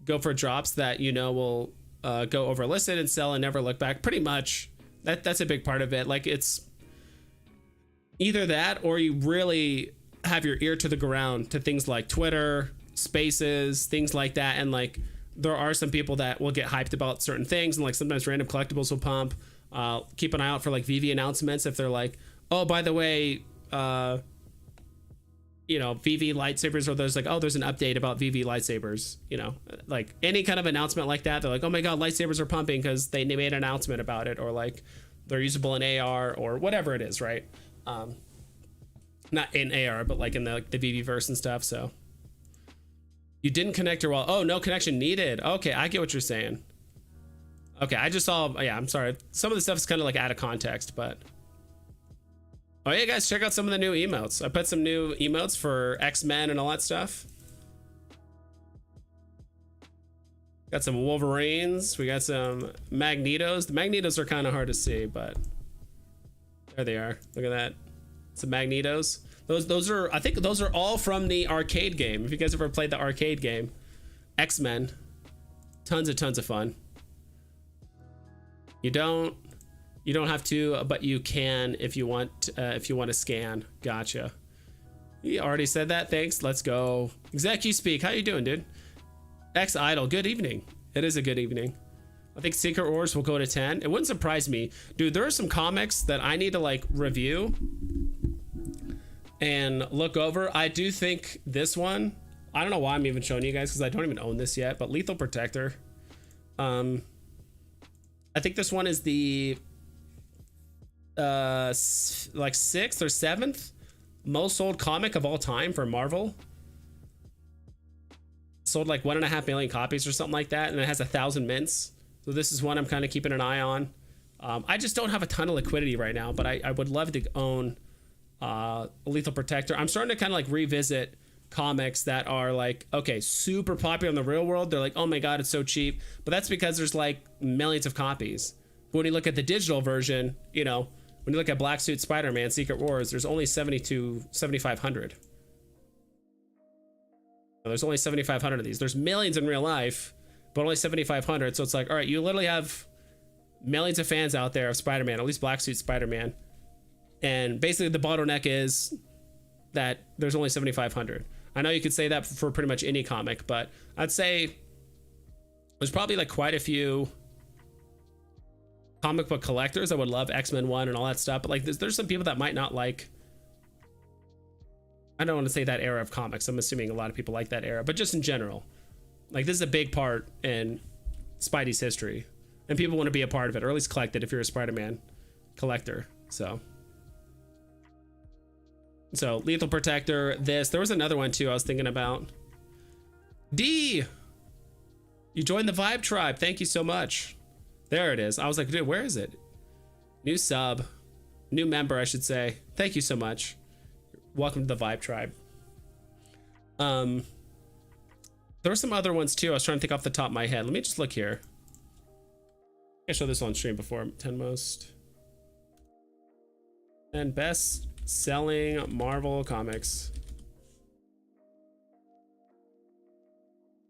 Go for drops that you know will go over listed and sell and never look back. Pretty much. That's a big part of it. Like it's either that or you really have your ear to the ground to things like Twitter, Spaces, things like that. And like there are some people that will get hyped about certain things, and like sometimes random collectibles will pump. Keep an eye out for like Veve announcements if they're like, oh, by the way, you know, Veve lightsabers, or there's like, oh, there's an update about Veve lightsabers, you know, like any kind of announcement like that. They're like, oh my God, lightsabers are pumping because they made an announcement about it, or like they're usable in AR or whatever it is, right? Not in AR, but like in the Veve verse and stuff. So you didn't connect your wallet. Oh, no connection needed. Okay, I get what you're saying. Okay, I just saw, yeah, I'm sorry. Some of the stuff is kind of like out of context, but oh yeah, guys, check out some of the new emotes. I put some new emotes for X-Men and all that stuff. Got some Wolverines. We got some Magnetos. The Magnetos are kind of hard to see, but there they are. Look at that. Some Magnetos. Those are, I think those are all from the arcade game. If you guys ever played the arcade game, X-Men, tons of fun. You don't have to, but you can if you want to scan. Gotcha. You already said that. Thanks. Let's go. Exec, you speak. How you doing, dude? X Idol. Good evening. It is a good evening. I think Secret Wars will go to 10. It wouldn't surprise me, dude. There are some comics that I need to like review and look over. I do think this one, I don't know why I'm even showing you guys because I don't even own this yet, but Lethal Protector. I think this one is the like 6th or 7th most sold comic of all time for Marvel. Sold like 1.5 million copies or something like that, and it has 1,000 mints. So this is one I'm kind of keeping an eye on. I just don't have a ton of liquidity right now, but I would love to own a Lethal Protector. I'm starting to kind of like revisit comics that are like, okay, super popular in the real world. They're like, oh my god, it's so cheap, but that's because there's like millions of copies. But when you look at the digital version, you know, when you look at Black Suit Spider-Man Secret Wars, there's only 7,500. There's only 7,500 of these. There's millions in real life, but only 7,500. So it's like, all right, you literally have millions of fans out there of Spider-Man, at least Black Suit Spider-Man, and basically the bottleneck is that there's only 7,500. I know you could say that for pretty much any comic, but I'd say there's probably like quite a few comic book collectors that would love X-Men 1 and all that stuff, but like there's some people that might not like, I don't want to say that era of comics. I'm assuming a lot of people like that era, but just in general, like this is a big part in Spidey's history and people want to be a part of it, or at least collect it if you're a Spider-Man collector. So Lethal Protector, this, there was another one too I was thinking about. D, you joined the Vibe Tribe. Thank you so much. There it is. I was like, dude, where is it? New sub, new member, I should say. Thank you so much. Welcome to the Vibe Tribe. There were some other ones too. I was trying to think off the top of my head. Let me just look here. I showed this on stream before. 10 most and best selling Marvel comics.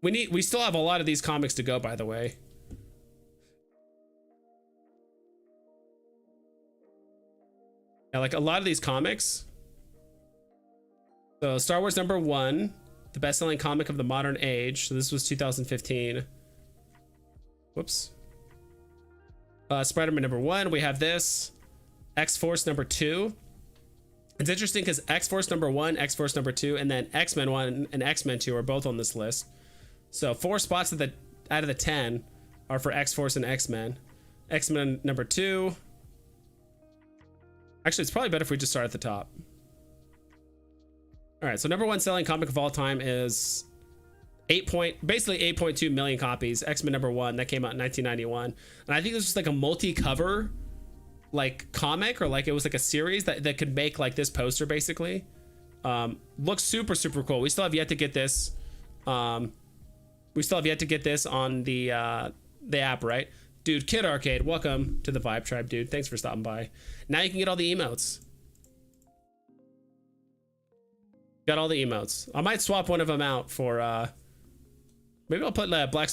We still have a lot of these comics to go, by the way. Yeah, like a lot of these comics. So Star Wars #1, the best-selling comic of the modern age. So this was 2015. Whoops. Spider-Man #1, we have this. X-Force #2. It's interesting because X-Force #1, X-Force #2, and then X-Men 1 and X-Men 2 are both on this list. So 4 spots out of the 10 are for X-Force and X-Men. X-Men #2. Actually, it's probably better if we just start at the top. All right, so #1 selling comic of all time is basically 8.2 million copies. X-Men #1 that came out in 1991, and I think this was like a multi-cover like comic, or like it was like a series that could make like this poster basically. Looks super cool. We still have yet to get this. We still have yet to get this on the app, right? Dude, Kid Arcade, welcome to the Vibe Tribe, dude. Thanks for stopping by. Now you can get all the emotes. Got all the emotes. I might swap one of them out for maybe I'll put Black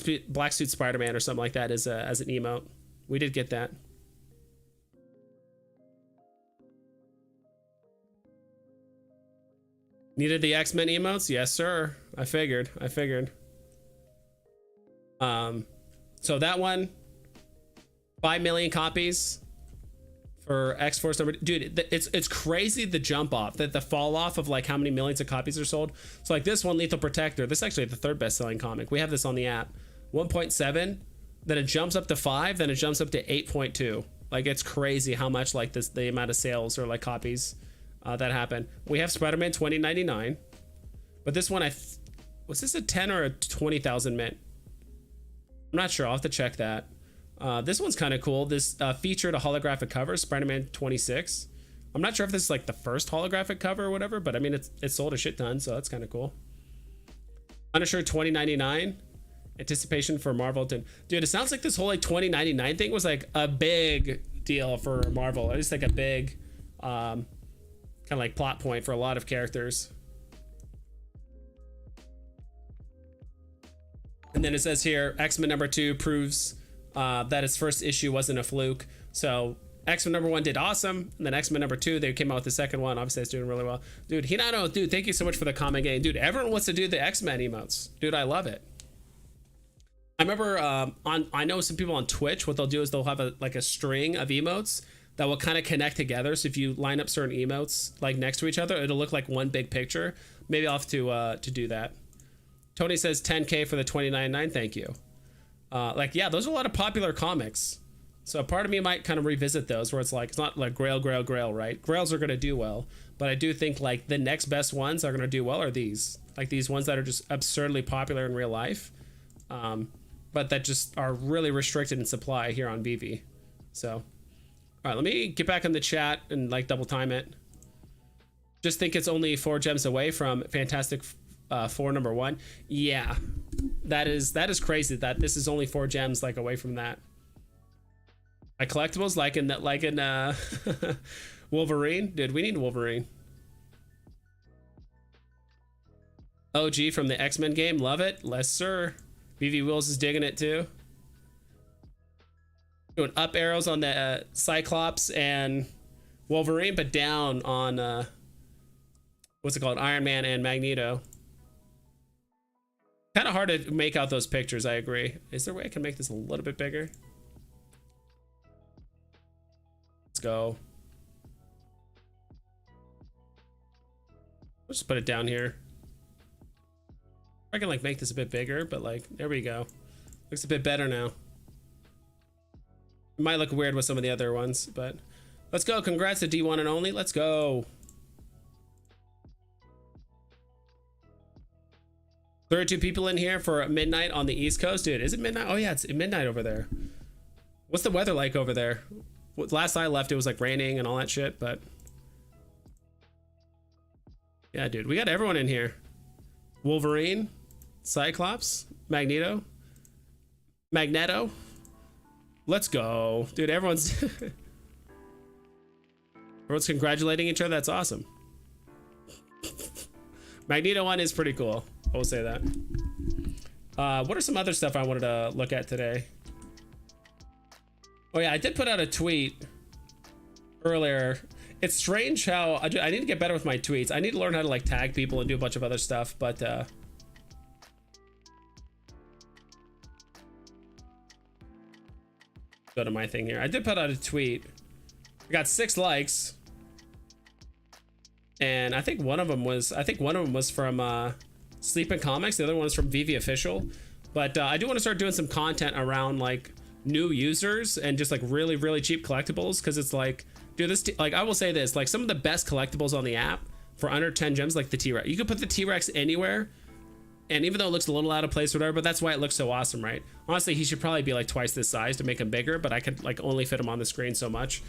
Suit Spider-Man or something like that as an emote. We did get that. Needed the X-Men emotes? Yes, sir. I figured. So that one, 5 million copies for X-Force dude, it's crazy the jump off, the fall off of like how many millions of copies are sold. So like this one, Lethal Protector, this is actually the 3rd best selling comic. We have this on the app. 1.7, then it jumps up to 5, then it jumps up to 8.2. Like it's crazy how much like this, the amount of sales or like copies that happen. We have Spider-Man 2099, but this one was this a 10 or a 20,000 mint? I'm not sure. I'll have to check that. This one's kind of cool. This featured a holographic cover, Spider-Man 26. I'm not sure if this is like the first holographic cover or whatever, but I mean it sold a shit ton, so that's kind of cool. Punisher 2099, anticipation for Marvel to, dude, it sounds like this whole like 2099 thing was like a big deal for Marvel. It's like a big kind of like plot point for a lot of characters. And then it says here, X-Men #2 proves that his first issue wasn't a fluke. So X-Men #1 did awesome, and then X-Men #2, they came out with the second one. Obviously, it's doing really well. Dude, Hinano, dude, thank you so much for the comment game. Dude, everyone wants to do the X-Men emotes. Dude, I love it. I remember I know some people on Twitch, what they'll do is they'll have a string of emotes that will kind of connect together. So if you line up certain emotes like next to each other, it'll look like one big picture. Maybe I'll have to do that. Tony says 10K for the 29.9. Thank you. Like, yeah, those are a lot of popular comics. So part of me might kind of revisit those where it's like, it's not like Grail, right? Grails are going to do well, but I do think like the next best ones are going to do well are these, like these ones that are just absurdly popular in real life. But that just are really restricted in supply here on Veve. So, all right, let me get back in the chat and like double time it. Just think it's only 4 gems away from Fantastic Four #1. Yeah, that is crazy that this is only 4 gems like away from that. My collectibles like in Wolverine. Dude, we need Wolverine. OG from the X-Men game, love it. Yes, sir. Veve Wills is digging it too. Doing up arrows on the Cyclops and Wolverine, but down on what's it called, Iron Man and Magneto. Kind of hard to make out those pictures, I agree. Is there a way I can make this a little bit bigger? Let's go. Let's just put it down here. I can like make this a bit bigger, but like, there we go. Looks a bit better now. It might look weird with some of the other ones, but let's go. Congrats to D1 and only. Let's go. 32 people in here for midnight on the East Coast. Dude, is it midnight? Oh yeah, it's midnight over there. What's the weather like over there? Last I left, it was like raining and all that shit, but yeah, dude, we got everyone in here. Wolverine, Cyclops, Magneto. Let's go. Dude, everyone's congratulating each other. That's awesome. Magneto one is pretty cool. I will say that. What are some other stuff I wanted to look at today? Oh yeah, I did put out a tweet earlier. It's strange how I need to get better with my tweets. I need to learn how to like tag people and do a bunch of other stuff, but go to my thing here. I did put out a tweet. I got 6 likes, and I think one of them was from Sleeping Comics. The other one was from Veve Official. But I do want to start doing some content around like new users and just like really, really cheap collectibles, because it's like, dude, this like I will say this, like some of the best collectibles on the app for under 10 gems, like the T-Rex. You could put the T-Rex anywhere, and even though it looks a little out of place or whatever, but that's why it looks so awesome, right? Honestly, he should probably be like twice this size to make him bigger, but I could like only fit him on the screen so much.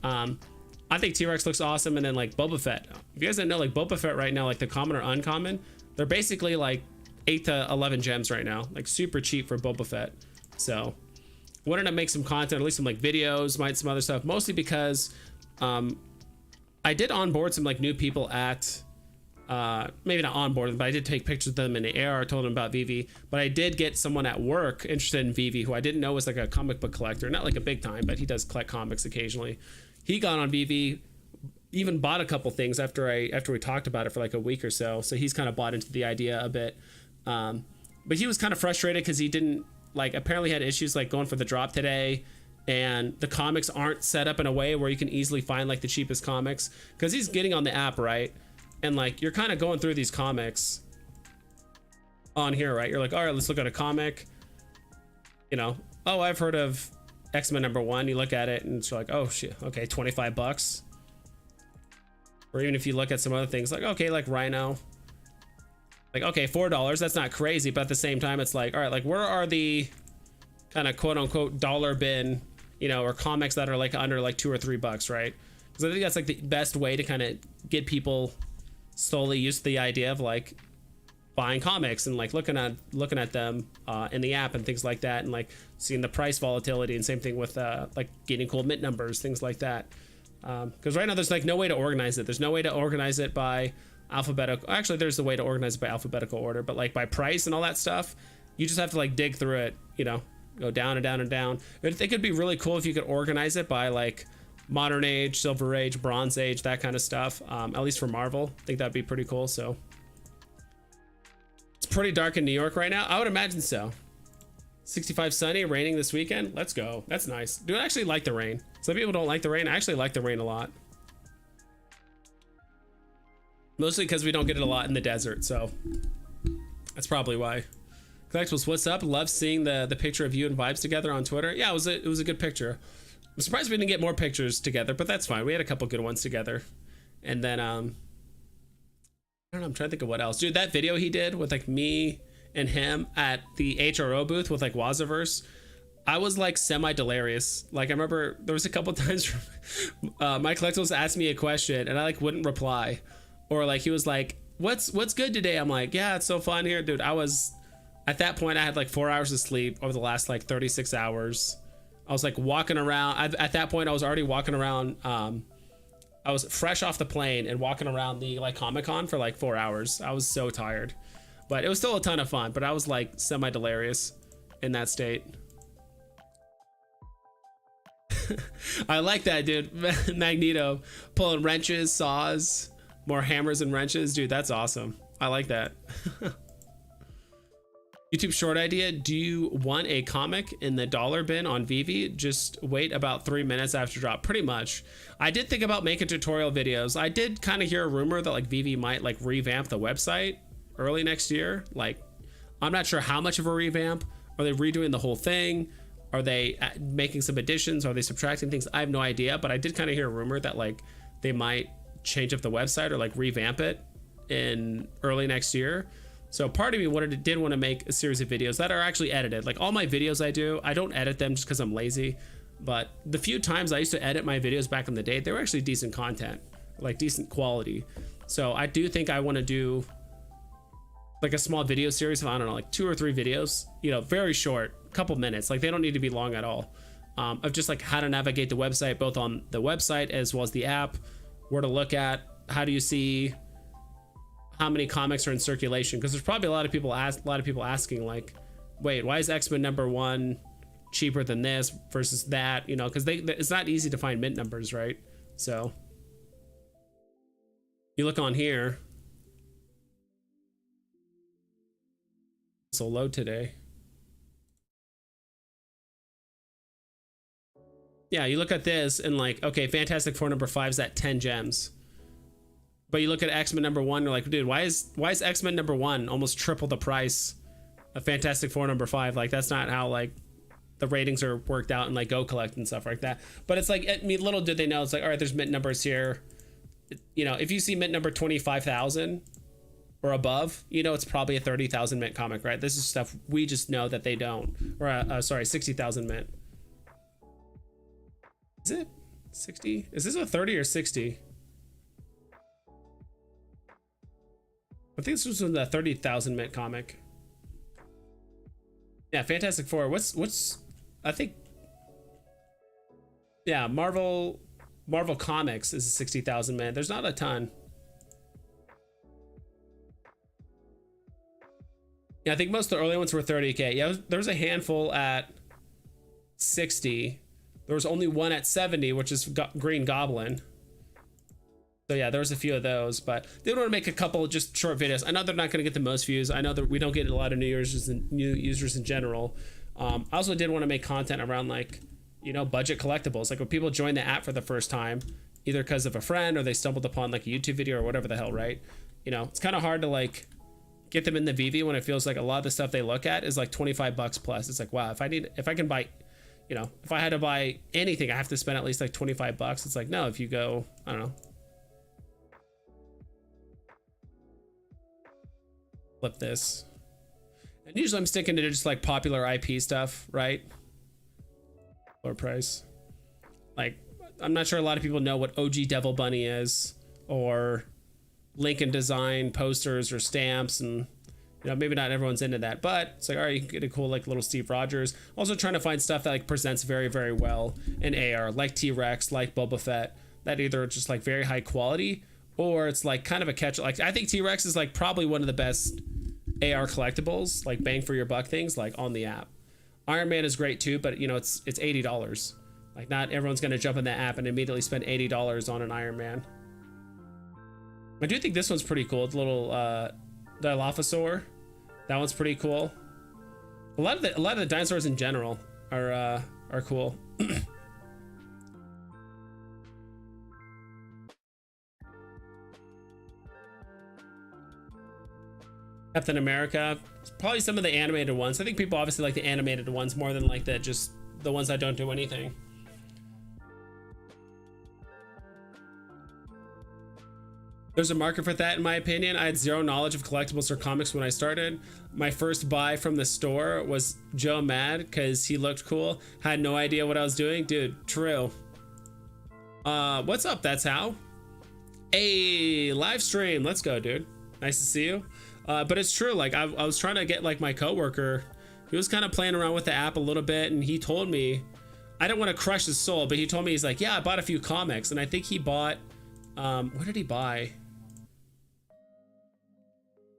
I think T-Rex looks awesome. And then like Boba Fett. If you guys didn't know, like Boba Fett right now, like the common or uncommon, they're basically like 8 to 11 gems right now, like super cheap for Boba Fett. So wanted to make some content, at least some like videos, some other stuff, mostly because I did onboard some like new people at maybe not onboard, but I did take pictures of them in the air. I told them about Veve, but I did get someone at work interested in Veve who I didn't know was like a comic book collector, not like a big time, but he does collect comics occasionally. He got on Veve, even bought a couple things after we talked about it for like a week or so. So he's kind of bought into the idea a bit. But he was kind of frustrated because he didn't like, apparently had issues like going for the drop today, and the comics aren't set up in a way where you can easily find like the cheapest comics, because he's getting on the app, right? And like you're kind of going through these comics on here, right? You're like, all right, let's look at a comic, you know, oh, I've heard of X-Men #1. You look at it and it's like, oh shit, okay, $25. Or even if you look at some other things like, okay, like Rhino, like, okay, $4, that's not crazy, but at the same time it's like, all right, like where are the kind of quote unquote dollar bin, you know, or comics that are like under like $2 or $3, right? Because I think that's like the best way to kind of get people slowly used to the idea of like buying comics and like looking at them in the app and things like that, and like seeing the price volatility, and same thing with like getting cool mint numbers, things like that. Because right now there's like no way to organize it. There's no way to organize it by alphabetical. Actually, there's a way to organize it by alphabetical order, but like by price and all that stuff, you just have to like dig through it, you know. go down and down and down. I think it'd be really cool if you could organize it by like modern age, silver age, bronze age, that kind of stuff. At least for Marvel, I think that'd be pretty cool. So it's pretty dark in New York right now. I would imagine so. 65 sunny, raining this weekend. Let's go. That's nice. Dude, I actually like the rain. Some people don't like the rain. I actually like the rain a lot. Mostly because we don't get it a lot in the desert, so that's probably why. Collectibles, what's up? Love seeing the picture of you and Vibes together on Twitter. Yeah, it was a good picture. I'm surprised we didn't get more pictures together, but that's fine. We had a couple good ones together. And then I don't know, I'm trying to think of what else. Dude, that video he did with like me and him at the HRO booth with like Wazaverse, I was like semi-delirious. Like I remember there was a couple times my collectibles asked me a question and I like wouldn't reply, or like he was like, what's good today? I'm like, yeah, it's so fun here, dude. I was at that point, I had like 4 hours of sleep over the last like 36 hours. I was like walking around. At that point I was already walking around. I was fresh off the plane and walking around the like Comic-Con for like 4 hours. I was so tired, but it was still a ton of fun. But I was like semi-delirious in that state. I like that, dude. Magneto pulling wrenches, saws, more hammers and wrenches. Dude, that's awesome. I like that. YouTube short idea. Do you want a comic in the dollar bin on Veve? Just wait about 3 minutes after drop. Pretty much. I did think about making tutorial videos. I did kind of hear a rumor that like Veve might like revamp the website early next year. Like, I'm not sure how much of a revamp. Are they redoing the whole thing? Are they making some additions? Are they subtracting things? I have no idea, but I did kind of hear a rumor that like they might change up the website or like revamp it in early next year. So part of me did want to make a series of videos that are actually edited. Like all my videos I don't edit them just because I'm lazy, but the few times I used to edit my videos back in the day, they were actually decent content, like decent quality. So I do think I want to do like a small video series of, I don't know, like 2 or 3 videos, you know, very short, couple minutes. Like they don't need to be long at all, of just like how to navigate the website, both on the website as well as the app, where to look at, how do you see how many comics are in circulation, because there's probably a lot of people asking like, wait, why is X-Men #1 cheaper than this versus that, you know, because it's not easy to find mint numbers, right? So you look on here, it's so low today. Yeah, you look at this and like, okay, Fantastic Four #5 is at 10 gems. But you look at X-Men #1, you're like, dude, why is X-Men #1 almost triple the price of Fantastic Four #5? Like that's not how like the ratings are worked out in like Go Collect and stuff like that. But it's like, I mean, little did they know, it's like, all right, there's mint numbers here. You know, if you see mint number 25,000 or above, you know, it's probably a 30,000 mint comic, right? This is stuff we just know that they don't. Or sorry, 60,000 mint. Is it 60? Is this a 30 or 60? I think this was the 30,000 mint comic. Yeah, Fantastic Four. What's I think, yeah, Marvel Comics is 60,000 mint. There's not a ton. Yeah, I think most of the early ones were 30K. Yeah, there was a handful at 60. There was only one at 70, which is Green Goblin. So yeah, there was a few of those, but they want to make a couple just short videos. I know they're not going to get the most views. I know that we don't get a lot of new users in general. I also did want to make content around like, you know, budget collectibles. Like when people join the app for the first time, either because of a friend or they stumbled upon like a YouTube video or whatever the hell, right? You know, it's kind of hard to like get them in the Veve when it feels like a lot of the stuff they look at is like 25 bucks plus. It's like, wow, if I can buy, you know, if I had to buy anything, I have to spend at least like 25 bucks. It's like, no, if you go, I don't know, flip this. And usually I'm sticking to just like popular IP stuff, right? Lower price. Like, I'm not sure a lot of people know what OG Devil Bunny is, or Lincoln Design posters or stamps, and you know, maybe not everyone's into that, but it's like, all right, you can get a cool like little Steve Rogers. Also trying to find stuff that like presents very, very well in AR, like T-Rex, like Boba Fett, that either just like very high quality, or it's like kind of a catch. Like I think T-Rex is like probably one of the best AR collectibles, like bang for your buck things, like on the app. Iron Man is great too, but you know, it's $80. Like, not everyone's gonna jump in the app and immediately spend $80 on an Iron Man. I do think this one's pretty cool. The little Dilophosaur. That one's pretty cool. A lot of the dinosaurs in general are cool. Captain America, probably some of the animated ones. I think people obviously like the animated ones more than like just the ones that don't do anything. There's a market for that, in my opinion. I had zero knowledge of collectibles or comics when I started. My first buy from the store was Joe Mad because he looked cool. Had no idea what I was doing. Dude, true. What's up? That's how. Hey, live stream. Let's go, dude. Nice to see you. But it's true. Like, I was trying to get like my coworker. He was kind of playing around with the app a little bit, and he told me, I don't want to crush his soul, but he told me, he's like, yeah, I bought a few comics, and I think he bought, what did he buy?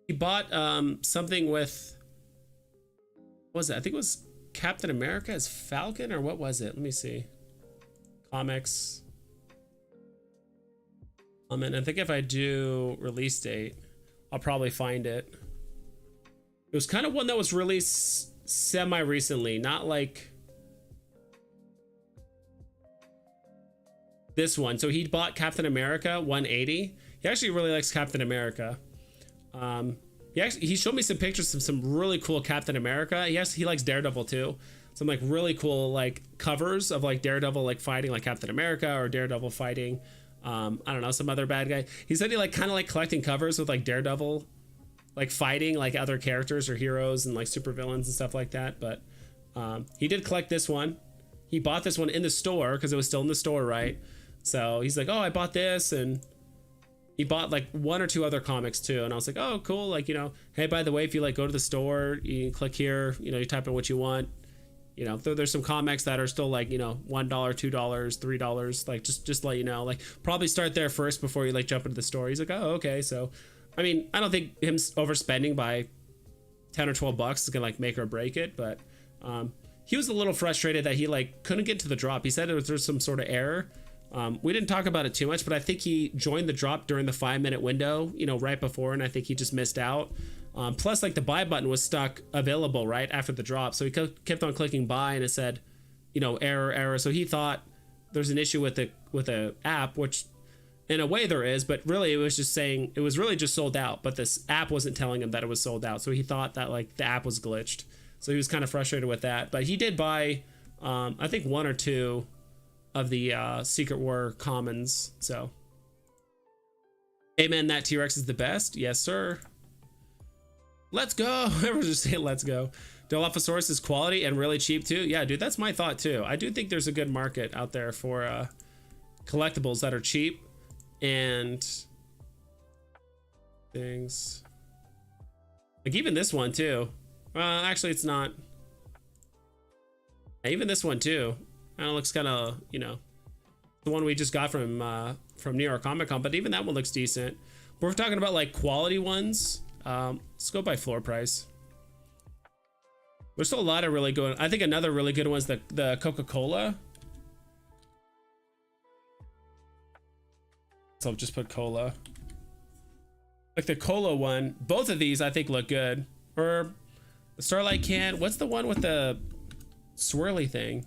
He bought something with, what was it? I think it was Captain America as Falcon, or what was it? Let me see. Comics. And I think if I do release date, I'll probably find it. It was kind of one that was released semi-recently, not like this one. So he bought Captain America 180. He actually really likes Captain America. He showed me some pictures of some really cool Captain America. He likes Daredevil too. Some like really cool like covers of like Daredevil like fighting like Captain America, or Daredevil fighting I don't know, some other bad guy. He said he like kind of like collecting covers with like Daredevil like fighting like other characters or heroes and like supervillains and stuff like that. But he did collect this one. He bought this one in the store because it was still in the store, right? So he's like, oh, I bought this, and he bought like one or two other comics too. And I was like, oh, cool. Like, you know, hey, by the way, if you like go to the store, you can click here, you know, you type in what you want. You know, there's some comics that are still like, you know, $1, $2, $3, like just let you know, like probably start there first before you like jump into the store. He's like, oh, okay. So, I mean, I don't think him overspending by 10 or 12 bucks is gonna like make or break it, but he was a little frustrated that he like couldn't get to the drop. He said there's some sort of error. We didn't talk about it too much, but I think he joined the drop during the 5-minute window, you know, right before, and I think he just missed out. Plus, like the buy button was stuck available right after the drop, so he kept on clicking buy, and it said, you know, error. So he thought there's an issue with the app, which in a way there is, but really it was just saying it was really just sold out, but this app wasn't telling him that it was sold out. So he thought that like the app was glitched. So he was kind of frustrated with that, but he did buy, I think 1 or 2 of the Secret War commons. So, amen, that T-Rex is the best. Yes, sir. Let's go. Everyone's just saying let's go. Dilophosaurus is quality and really cheap too. Yeah, dude, that's my thought too. I do think there's a good market out there for collectibles that are cheap and things. Like even this one too. Actually, it's not. Yeah, even this one too. Kind of looks kind of, you know, the one we just got from New York Comic Con, but even that one looks decent. But we're talking about like quality ones. Let's go by floor price. There's still a lot of really good. I think another really good one is the Coca-Cola. So I'll just put cola. Like the cola one. Both of these I think look good. Or the Starlight can. What's the one with the swirly thing?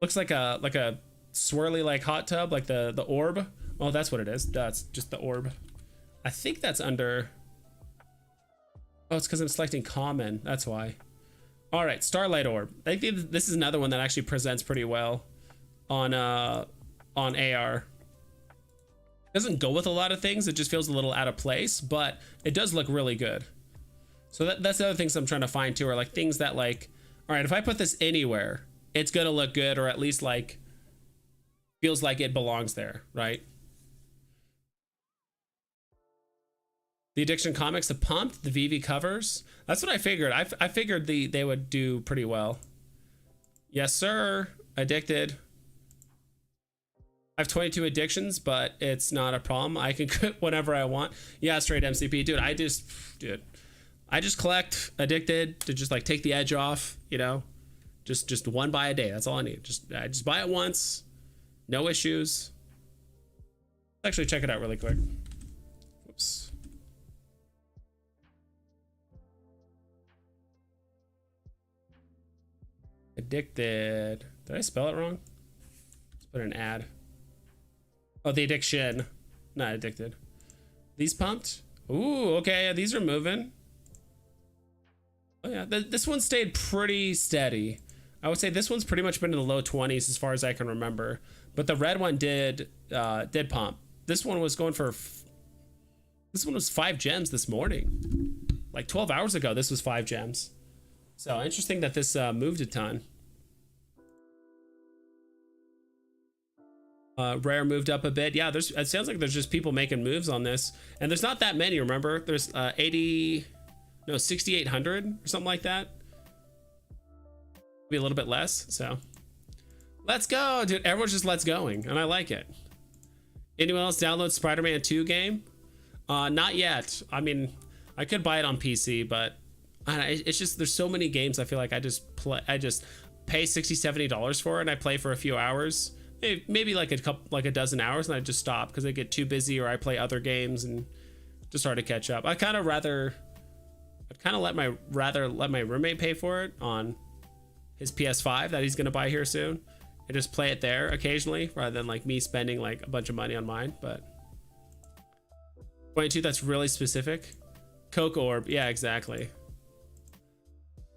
Looks like a swirly like hot tub, like the orb. Oh, that's what it is. That's just the orb. I think that's under. Oh, it's because I'm selecting common. That's why. All right, Starlight Orb. I think this is another one that actually presents pretty well on AR. Doesn't go with a lot of things. It just feels a little out of place, but it does look really good. So that's the other things I'm trying to find too, are like things that like, all right, if I put this anywhere, it's gonna look good, or at least like feels like it belongs there, right? The Addiction comics have pumped. The Veve covers. That's what I figured. I figured they would do pretty well. Yes, sir. Addicted. I have 22 addictions, but it's not a problem. I can quit whenever I want. Yeah, straight MCP, dude. I just collect Addicted to just like take the edge off, you know, just one buy a day. That's all I need. I just buy it once, no issues. Let's actually check it out really quick. Whoops. Addicted. Did I spell it wrong? Let's put an ad. Oh, the addiction, not addicted. These pumped. Ooh, okay, these are moving. Oh yeah, this one stayed pretty steady. I would say this one's pretty much been in the low 20s as far as I can remember. But the red one did pump. This one was going for. This one was 5 gems this morning. Like 12 hours ago, this was 5 gems. So interesting that this moved a ton. Rare moved up a bit. Yeah, it sounds like there's just people making moves on this, and there's not that many. Remember, there's 6,800 or something like that. Maybe a little bit less. So let's go, dude. Everyone's just let's going, and I like it. Anyone else download Spider-Man 2 game? Not yet. I mean, I could buy it on PC, but it's just there's so many games. I feel like I just pay $60-$70 for it, and I play for a few hours. Maybe like a dozen hours, and I just stop because I get too busy, or I play other games and just start to catch up. I'd kind of let my roommate pay for it on his PS5 that he's gonna buy here soon, and just play it there occasionally rather than like me spending like a bunch of money on mine. But 22, that's really specific. Coke Orb, yeah, exactly.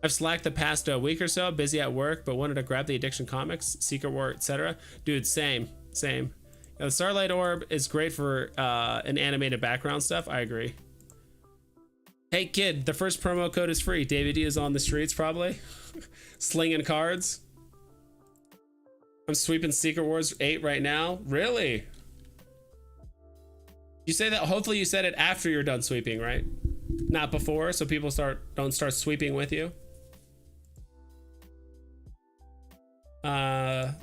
I've slacked the past week or so, busy at work, but wanted to grab the Addiction comics, Secret War, etc. Dude, same. You know, the Starlight Orb is great for an animated background stuff. I agree. Hey kid, the first promo code is free. David D is on the streets probably. Slinging cards. I'm sweeping Secret Wars 8 right now. Really? You say that, hopefully you said it after you're done sweeping, right? Not before, so people don't start sweeping with you.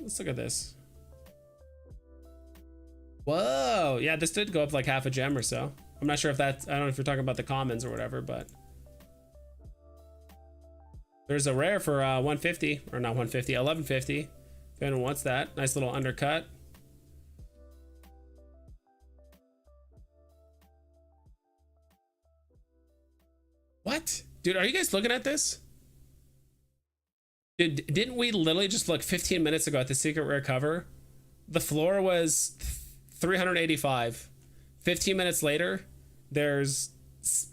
Let's look at this. Whoa, yeah, this did go up like half a gem or so. I'm not sure if that's, I don't know if you're talking about the commons or whatever, but there's a rare for 150, or not 150, 1150. If anyone wants that, nice little undercut. What? Dude, are you guys looking at this? Dude, didn't we literally just look 15 minutes ago at the secret rare cover? The floor was 385. 15 minutes later, there's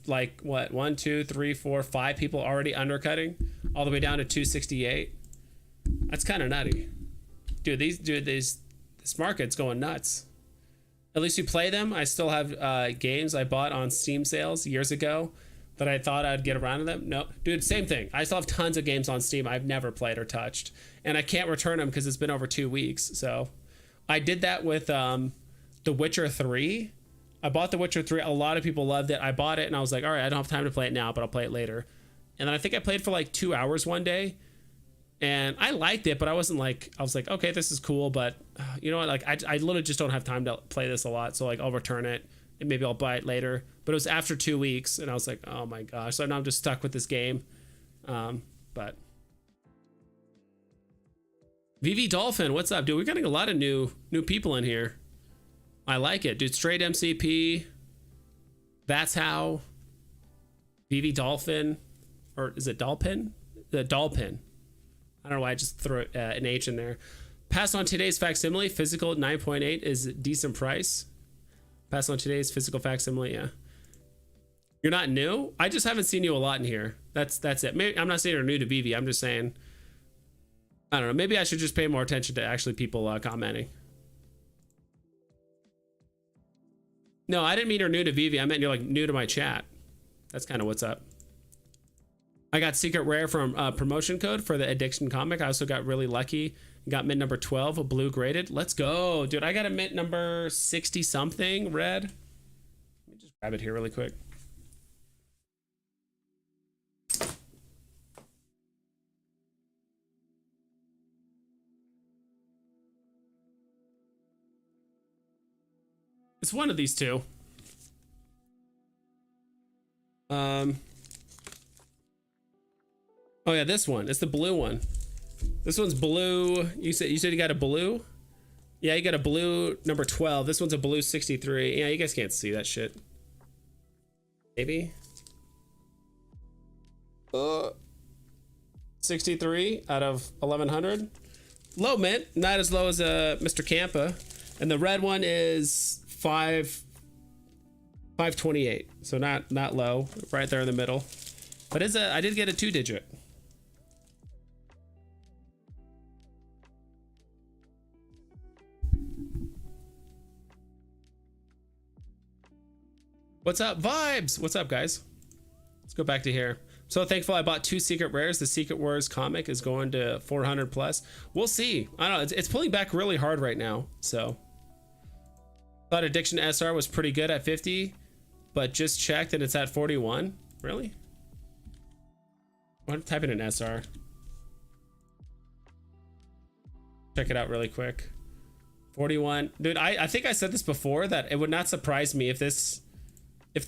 like what, 1, 2, 3, 4, 5 people already undercutting all the way down to 268. That's kind of nutty. Dude, this market's going nuts. At least you play them. I still have games I bought on Steam sales years ago that I thought I'd get around to them. No, dude, same thing. I still have tons of games on Steam I've never played or touched, and I can't return them because it's been over 2 weeks. So I did that with The Witcher 3. I bought The Witcher 3. A lot of people loved it. I bought it and I was like, all right, I don't have time to play it now, but I'll play it later. And then I think I played for like 2 hours one day, and I liked it, but I was like, okay, this is cool, but you know what? Like I literally just don't have time to play this a lot. So like I'll return it and maybe I'll buy it later. But it was after 2 weeks, and I was like, oh my gosh. So now I'm just stuck with this game. But VV Dolphin, what's up, dude? We're getting a lot of new people in here. I like it, dude. Straight MCP. That's how. VV Dolphin, or is it Dolphin? The Dolphin. I don't know why I just threw an H in there. Pass on today's facsimile. Physical 9.8 is a decent price. Pass on today's physical facsimile. Yeah. You're not new. I just haven't seen you a lot in here. That's it. Maybe I'm not saying you're new to VV. I'm just saying, I don't know. Maybe I should just pay more attention to actually people commenting. No, I didn't mean you're new to VV. I meant you're like new to my chat. That's kind of what's up. I got secret rare from promotion code for the Addiction comic. I also got really lucky. Got mint number 12, a blue graded. Let's go, dude. I got a mint number 60 something red. Let me just grab it here really quick. It's one of these two. Oh yeah, this one. It's the blue one. This one's blue. You said you got a blue? Yeah, you got a blue number 12. This one's a blue 63. Yeah, you guys can't see that shit. Maybe. 63 out of 1100. Low mint, not as low as Mr. Campa. And the red one is 528. So not low, right there in the middle. But I did get a 2-digit. What's up, vibes? What's up, guys? Let's go back to here. So thankful I bought 2 secret rares. The Secret Wars comic is going to 400 plus. We'll see. I don't know. It's pulling back really hard right now. So thought Addiction SR was pretty good at 50, but just checked and it's at 41. Really? I'm typing in SR. Check it out really quick. 41. Dude, I think I said this before that it would not surprise me if the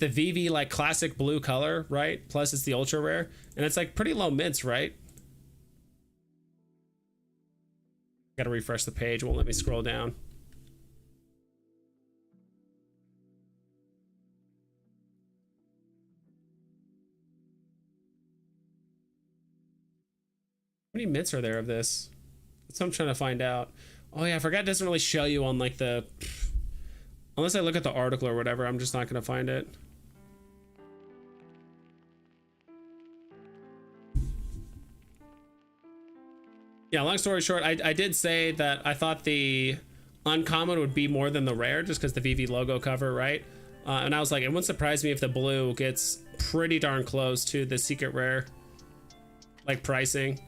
Veve like classic blue color, right? Plus it's the ultra rare and it's like pretty low mints, right? Gotta refresh the page, won't let me scroll down. How many mints are there of this? That's what I'm trying to find out. Oh yeah, I forgot it doesn't really show you on like the... Unless I look at the article or whatever, I'm just not gonna find it. Yeah, long story short, I did say that I thought the uncommon would be more than the rare just because the Veve logo cover, right? And I was like, it wouldn't surprise me if the blue gets pretty darn close to the secret rare like pricing.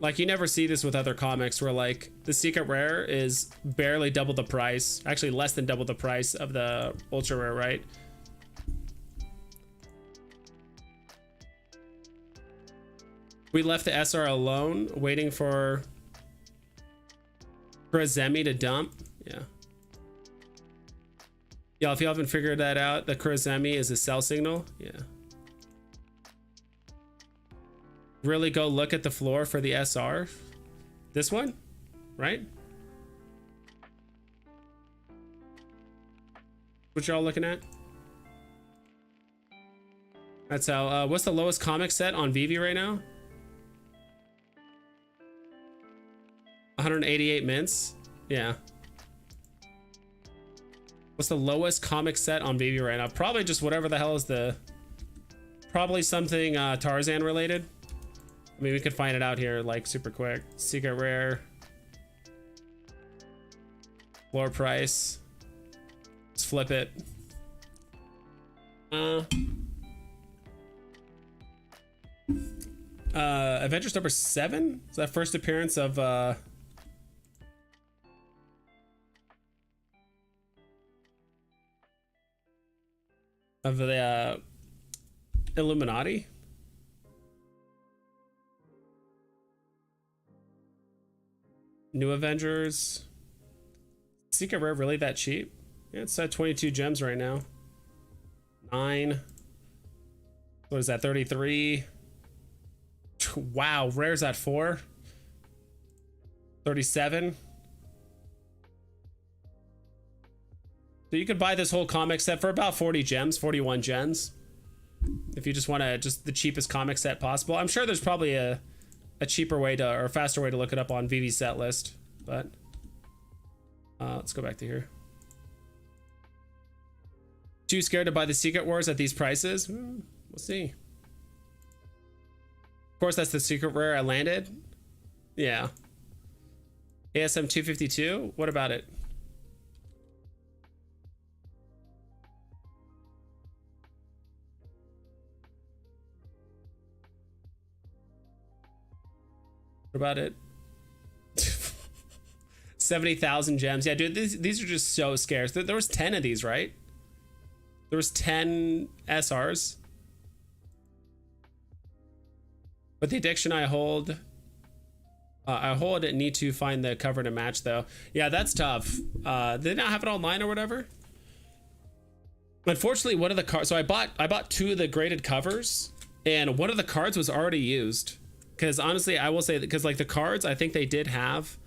Like you never see this with other comics where like the secret rare is barely double the price, actually less than double the price of the ultra rare, right? We left the SR alone waiting for a Zemi to dump. Yeah. Y'all, if you haven't figured that out, the Kurazemi is a sell signal. Yeah. Really go look at the floor for the SR. This one, right? What y'all looking at? That's how, what's the lowest comic set on Veve right now? 188 mints. Yeah. What's the lowest comic set on Veve right now? Probably just whatever the hell is the... Probably something Tarzan related. I mean, we could find it out here like super quick. Secret rare. Floor price. Let's flip it. Avengers number 7? Is that first appearance of the Illuminati? New Avengers. Secret rare really that cheap? Yeah, it's at 22 gems right now. 9. What is that? 33. Wow, rare's at 4. 37. So you could buy this whole comic set for about 40 gems, 41 gems. If you just want to, just the cheapest comic set possible. I'm sure there's probably a cheaper way to, or a faster way to look it up on Veve's set list, but let's go back to here. Too scared to buy the Secret Wars at these prices? We'll see. Of course, that's the secret rare I landed. Yeah. ASM 252. What about it? What about it? 70,000 gems. Yeah, dude, these are just so scarce. There was 10 of these, right? There was 10 SRs. But the addiction I hold it. Need to find the cover to match though. Yeah, that's tough. Did they not have it online or whatever? Unfortunately, one of the cards. So I bought 2 of the graded covers, and one of the cards was already used. because honestly, I will say that because like the cards, I think they did have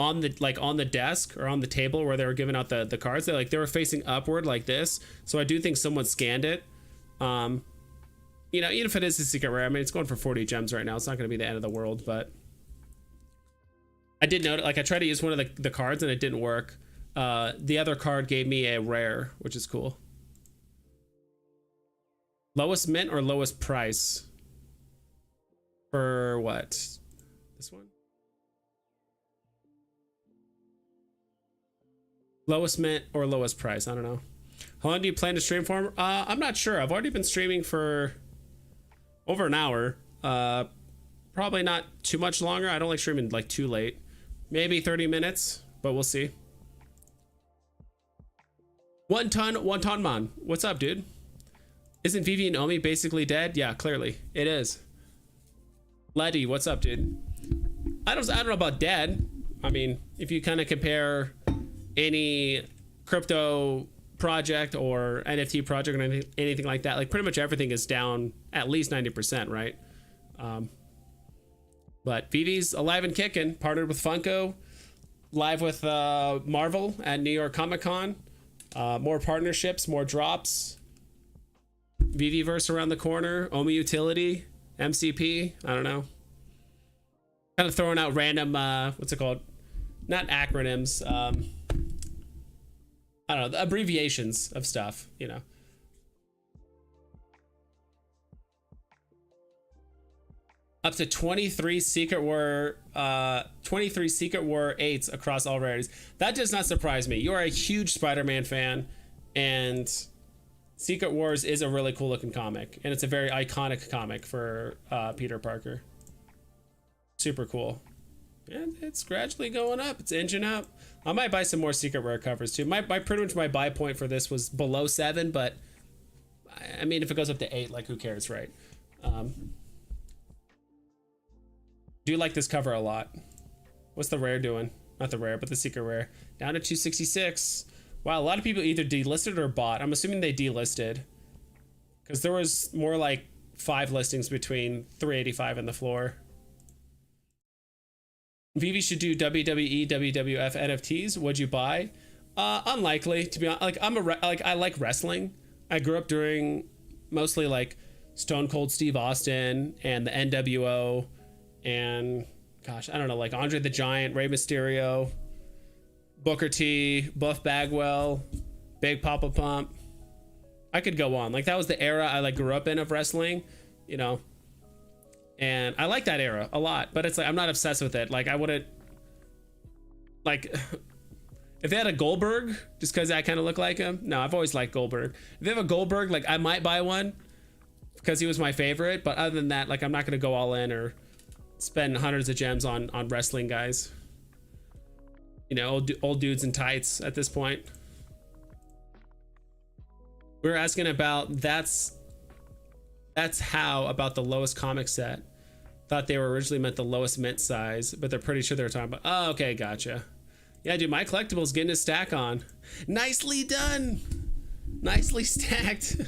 on the desk or on the table where they were giving out the cards. They were facing upward like this. So I do think someone scanned it. You know, even if it is a secret rare, I mean, it's going for 40 gems right now. It's not going to be the end of the world, but I did note, like, I tried to use one of the cards and it didn't work. The other card gave me a rare, which is cool. Lowest mint or lowest price for what? This one? Lowest mint or lowest price? I don't know. How long do you plan to stream for? I'm not sure. I've already been streaming for over an hour. Probably not too much longer. I don't like streaming like too late. Maybe 30 minutes, but we'll see. One ton man. What's up, dude? Isn't Veve and Omi basically dead? Yeah, clearly it is. Letty, what's up, dude? I don't know about dead. I mean, if you kind of compare any crypto project or NFT project or anything like that, like pretty much everything is down at least 90%, right? But Veve's alive and kicking, partnered with Funko, live with Marvel at New York Comic Con. More partnerships, more drops. Veveverse around the corner. Omi Utility, MCP. I don't know. Kind of throwing out random what's it called? Not acronyms. I don't know, the abbreviations of stuff, you know. Up to 23 Secret War 8s across all rarities. That does not surprise me. You are a huge Spider-Man fan, and Secret Wars is a really cool looking comic, and it's a very iconic comic for Peter Parker. Super cool. And it's gradually going up. It's inching up. I might buy some more Secret Rare covers too. My pretty much my buy point for this was below 7, but I mean, if it goes up to 8, like who cares, right? Do like this cover a lot. What's the rare doing? Not the rare, but the secret rare. Down to 266. Wow, a lot of people either delisted or bought. I'm assuming they delisted, because there was more like 5 listings between 385 and the floor. Veve should do WWE, WWF NFTs. Would you buy? Unlikely, to be honest. Like I like wrestling. I grew up during mostly like Stone Cold Steve Austin and the NWO, and gosh, I don't know, like Andre the Giant, Rey Mysterio, Booker T, Buff Bagwell, Big Papa Pump. I could go on. Like that was the era I like grew up in of wrestling, you know. And I like that era a lot, but it's like I'm not obsessed with it. Like I wouldn't, like if they had a Goldberg just because I kind of look like him. No, I've always liked Goldberg. If they have a Goldberg, like I might buy one because he was my favorite, but other than that, like I'm not gonna go all in or spend hundreds of gems on wrestling guys, you know, old dudes in tights at this point. We were asking about that's how about the lowest comic set. Thought they were originally meant the lowest mint size, but they're pretty sure they're talking about. Oh, okay, gotcha. Yeah, dude, my collectibles getting a stack on. Nicely done. Nicely stacked.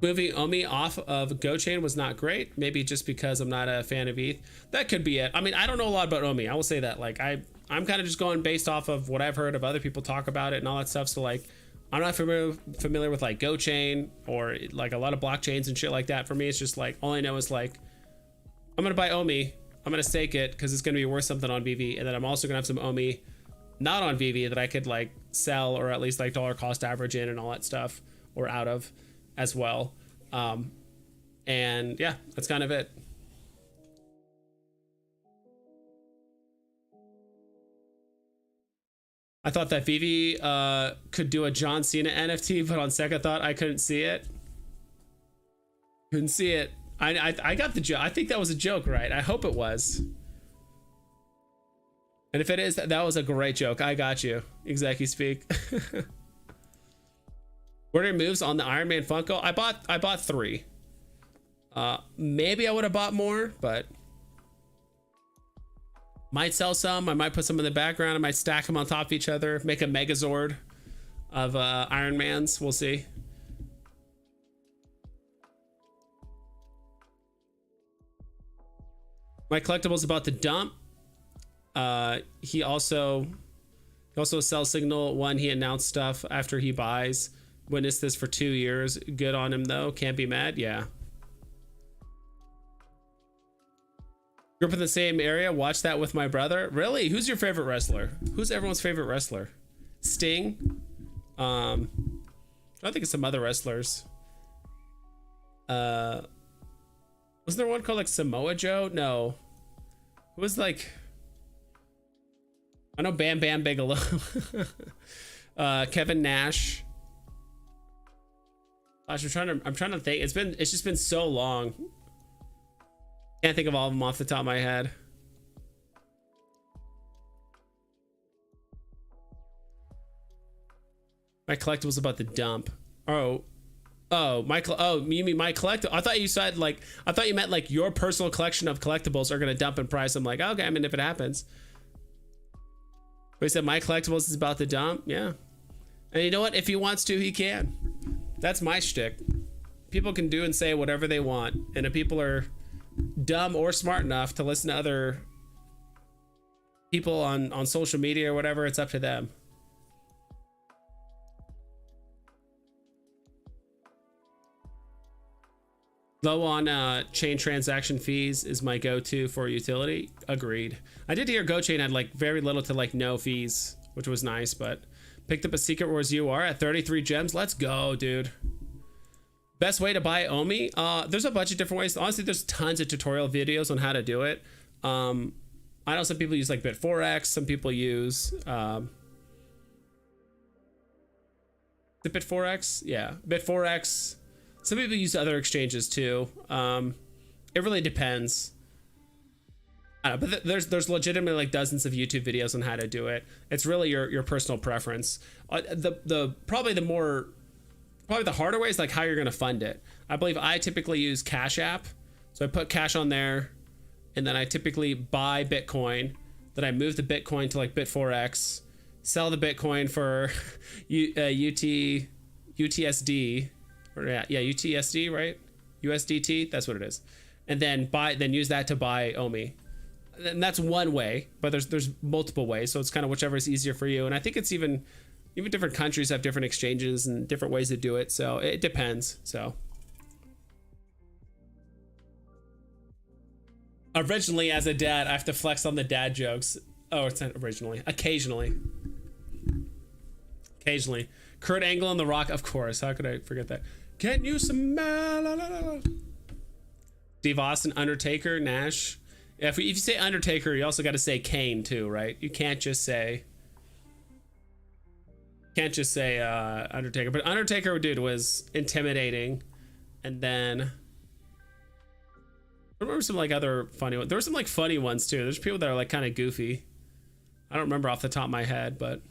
Moving Omi off of GoChain was not great. Maybe just because I'm not a fan of ETH. That could be it. I mean, I don't know a lot about Omi. I will say that. Like, I'm kind of just going based off of what I've heard of other people talk about it and all that stuff. So like, I'm not familiar with like GoChain or like a lot of blockchains and shit like that. For me, it's just like, all I know is like, I'm gonna buy Omi, I'm gonna stake it because it's gonna be worth something on Veve, and then I'm also gonna have some Omi not on Veve that I could like sell or at least like dollar cost average in and all that stuff, or out of as well. And yeah, that's kind of it. I thought that Veve could do a John Cena NFT, but on second thought, I couldn't see it. Couldn't see it. I got the joke. I think that was a joke, right? I hope it was. And if it is, that was a great joke. I got you. Exactly speak. What are your moves on the Iron Man Funko? I bought 3. Maybe I would have bought more, but might sell some. I might put some in the background. I might stack them on top of each other, make a Megazord of Iron Mans. We'll see. My collectibles about to dump. He also sells signal. One, he announced stuff after he buys. Witnessed this for 2 years. Good on him though. Can't be mad. Yeah. Grew up in the same area. Watched that with my brother. Really? Who's your favorite wrestler? Who's everyone's favorite wrestler? Sting. I think it's some other wrestlers. Wasn't there one called like Samoa Joe? No. Who was like? I know Bam Bam Bigelow. Kevin Nash. Gosh, I'm trying to think. It's just been so long. Can't think of all of them off the top of my head. My collectibles about the dump. Oh, you mean my collectible? I thought you said like, I thought you meant like your personal collection of collectibles are gonna dump in price. I'm like, okay, I mean, if it happens. But he said my collectibles is about to dump. Yeah. And you know what? If he wants to, he can. That's my shtick. People can do and say whatever they want. And if people are dumb or smart enough to listen to other people on social media or whatever, it's up to them. Low on chain transaction fees is my go-to for utility. Agreed. I did hear GoChain had like very little to like no fees, which was nice, but picked up a Secret Wars UR at 33 gems. Let's go, dude. Best way to buy Omi? There's a bunch of different ways. Honestly, there's tons of tutorial videos on how to do it. I know some people use like Bit4X. Some people use the Bit4X. Yeah, Bit4X. Some people use other exchanges too. It really depends. But there's legitimately like dozens of YouTube videos on how to do it. It's really your personal preference. Probably the harder way is like how you're gonna fund it. I believe I typically use Cash App, so I put cash on there, and then I typically buy Bitcoin. Then I move the Bitcoin to like Bit4X, sell the Bitcoin for UTSD. Yeah, UTSD, right? USDT, that's what it is. And then use that to buy Omi. And that's one way, but there's multiple ways, so it's kind of whichever is easier for you. And I think it's even different countries have different exchanges and different ways to do it, so it depends. So originally, as a dad, I have to flex on the dad jokes. Oh, it's not originally. Occasionally. Kurt Angle and The Rock, of course. How could I forget that? Can't you smell? Steve Austin, Undertaker, Nash. Yeah, if you say Undertaker, you also got to say Kane too, right? You can't just say Undertaker. But Undertaker, dude, was intimidating. And then I remember some like other funny ones. There were some like funny ones too. There's people that are like kind of goofy. I don't remember off the top of my head, but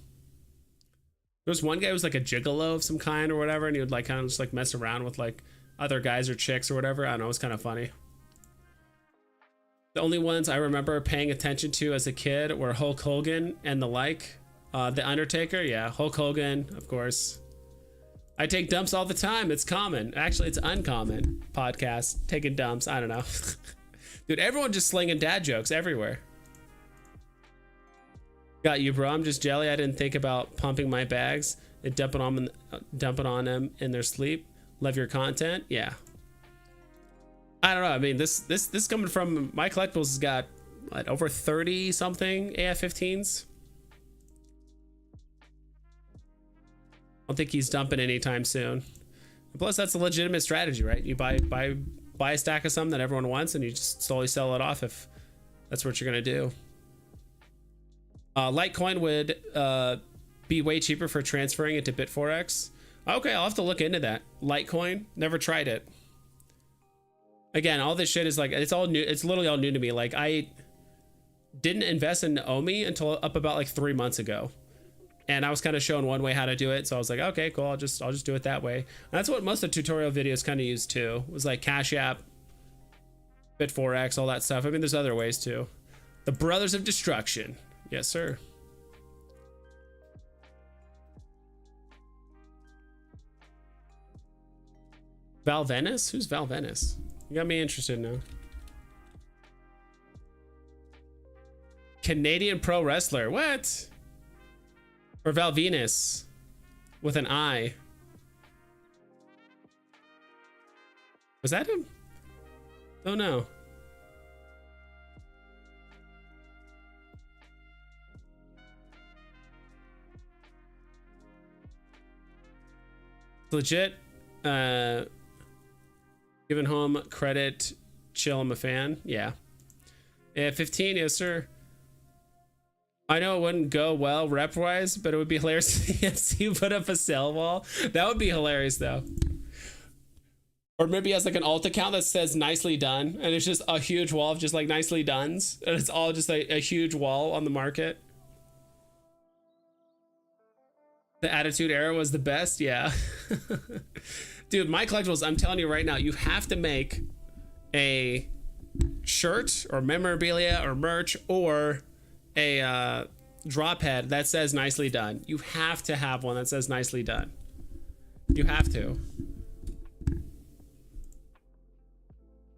there was one guy who was like a gigolo of some kind or whatever, and he would like kind of just like mess around with like other guys or chicks or whatever. I don't know, it was kind of funny. The only ones I remember paying attention to as a kid were Hulk Hogan and the like. The Undertaker, yeah, Hulk Hogan, of course. I take dumps all the time. It's common. Actually, it's uncommon. Podcast, taking dumps. I don't know. Dude, everyone just slinging dad jokes everywhere. Got you, bro. I'm just jelly. I didn't think about pumping my bags and dumping on them in their sleep. Love your content. Yeah. I don't know. I mean, this coming from my collectibles has got what, over 30 something AF-15s. I don't think he's dumping anytime soon. Plus, that's a legitimate strategy, right? You buy a stack of something that everyone wants, and you just slowly sell it off if that's what you're gonna do. Litecoin would be way cheaper for transferring it to Bit4X. Okay, I'll have to look into that. Litecoin, never tried it. Again, all this shit is like, it's all new. It's literally all new to me. Like, I didn't invest in Omi until up about like 3 months ago. And I was kind of shown one way how to do it. So I was like, okay, cool. I'll just do it that way. And that's what most of the tutorial videos kind of use too. It was like Cash App, Bit4X, all that stuff. I mean, there's other ways too. The Brothers of Destruction. Yes, sir. Val Venice? Who's Val Venice? You got me interested now. Canadian pro wrestler. What? Or Val Venus with an I. Was that him? Don't know. Legit. Giving home credit. Chill, I'm a fan. Yeah. Yeah, 15, yes, sir. I know it wouldn't go well rep-wise, but it would be hilarious if you put up a sell wall. That would be hilarious, though. Or maybe he has like an alt account that says nicely done, and it's just a huge wall of just like nicely done's, and it's all just a huge wall on the market. The Attitude Era was the best, yeah. Dude, my collectibles, I'm telling you right now, you have to make a shirt or memorabilia or merch or a drop head that says nicely done. You have to have one that says nicely done. You have to.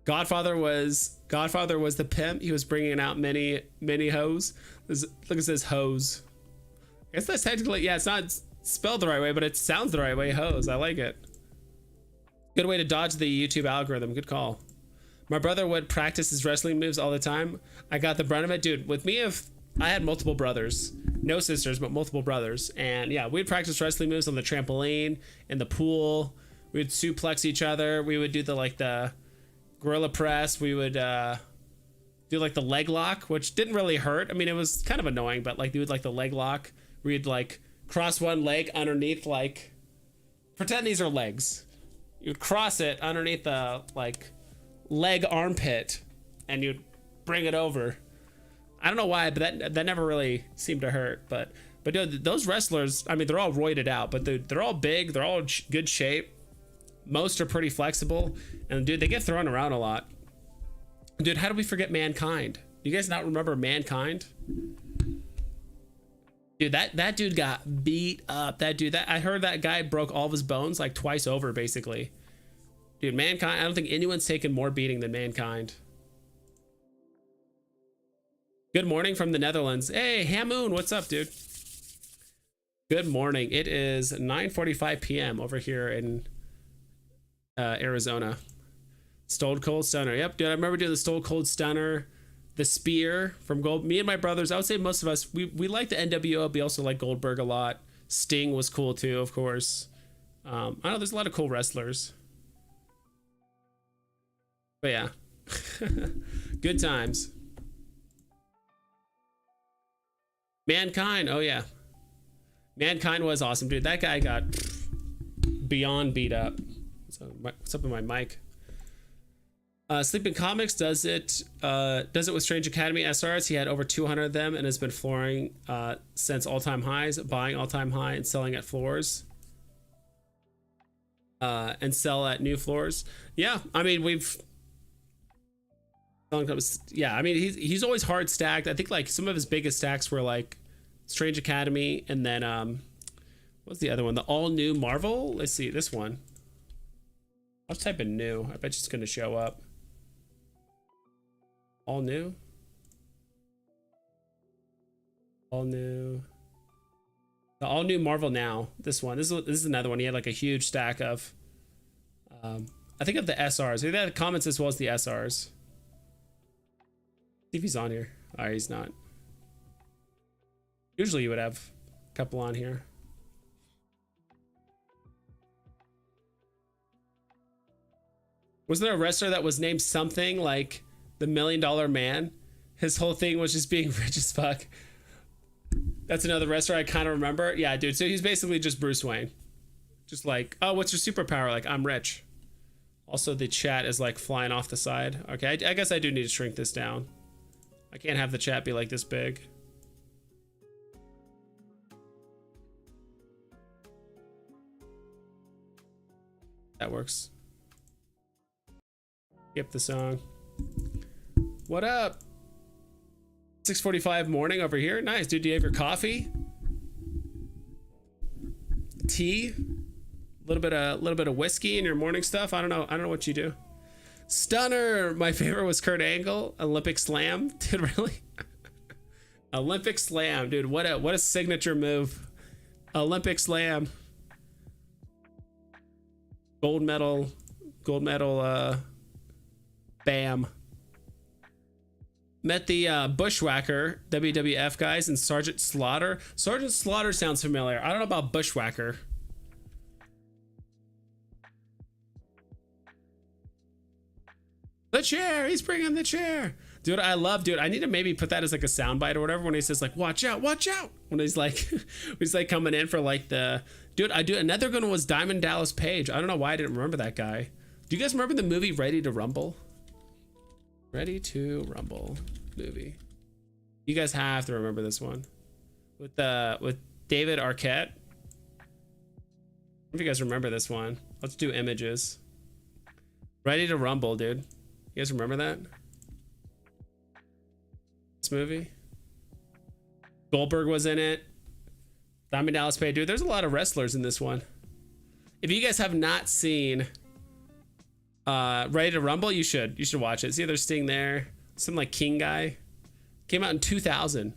Godfather was the pimp. He was bringing out many hoes. Look, it says hose. I guess that's technically, yeah, it's not spelled the right way, but it sounds the right way. Hose. I like it. Good way to dodge the YouTube algorithm. Good call. My brother would practice his wrestling moves all the time. I got the brunt of it. Dude, with me, if I had multiple brothers, no sisters, but multiple brothers. And yeah, we'd practice wrestling moves on the trampoline, in the pool. We'd suplex each other. We would do the gorilla press. We would do like the leg lock, which didn't really hurt. I mean, it was kind of annoying, but like, do like the leg lock where you'd like cross one leg underneath, like, pretend these are legs. You'd cross it underneath the like leg armpit and you'd bring it over. I don't know why, but that never really seemed to hurt. But dude, those wrestlers, I mean, they're all roided out, but they're all big. They're all in good shape. Most are pretty flexible, and dude, they get thrown around a lot. Dude, how do we forget Mankind? You guys not remember Mankind? Dude, that dude got beat up. I heard that guy broke all of his bones like twice over, basically. Dude, Mankind, I don't think anyone's taken more beating than Mankind. Good morning from the Netherlands. Hey, Hamoon, what's up, dude? Good morning. It is 9:45 p.m. over here in Arizona. Stone Cold Stunner. Yep, dude, I remember doing the Stone Cold Stunner, the Spear from Gold. Me and my brothers, I would say most of us, we like the NWO, we also like Goldberg a lot. Sting was cool too, of course. I don't know, there's a lot of cool wrestlers. But yeah. Good times. Mankind, oh yeah. Mankind was awesome, dude. That guy got beyond beat up. So what's up with my mic? Sleeping Comics does it with Strange Academy SRs. He had over 200 of them and has been flooring since all-time highs, buying all-time high and selling at floors. And sell at new floors. Yeah, I mean, I mean, he's always hard stacked. I think like some of his biggest stacks were like Strange Academy, and then what's the other one? The all new Marvel. Let's see this one. I'll just type in new. I bet it's gonna show up. All new. All new. The all new Marvel Now. This one. This is another one. He had like a huge stack of. I think of the SRs. He had comments as well as the SRs. See if he's on here. All right, he's not. Usually you would have a couple on here. Was there a wrestler that was named something like the $1 Million Man? His whole thing was just being rich as fuck. That's another wrestler I kind of remember. Yeah, dude. So he's basically just Bruce Wayne. Just like, oh, what's your superpower? Like, I'm rich. Also, the chat is like flying off the side. Okay, I guess I do need to shrink this down. I can't have the chat be like this big. That works. Skip the song. What up? 6:45 morning over here. Nice, dude. Do you have your coffee? Tea? A little bit of whiskey in your morning stuff. I don't know what you do. Stunner. My favorite was Kurt Angle. Olympic Slam. Dude, really? Olympic slam, dude. What a signature move. Olympic slam. Gold medal. Gold medal. Bam. Met the Bushwhacker WWF guys and Sergeant Slaughter. Sergeant Slaughter sounds familiar. I don't know about Bushwhacker. The chair. He's bringing the chair. Dude, I love, dude. I need to maybe put that as like a soundbite or whatever when he says like, watch out, watch out. When he's like, he's like coming in for like the, dude, I do. Another good one was Diamond Dallas Page. I don't know why I didn't remember that guy. Do you guys remember the movie Ready to Rumble? Ready to Rumble movie. You guys have to remember this one with David Arquette. If you guys remember this one, let's do images. Ready to Rumble, dude. You guys remember that? This movie. Goldberg was in it. Diamond Dallas Page, dude. There's a lot of wrestlers in this one. If you guys have not seen Ready to Rumble, you should watch it. See, there's Sting there. Some like King guy. Came out in 2000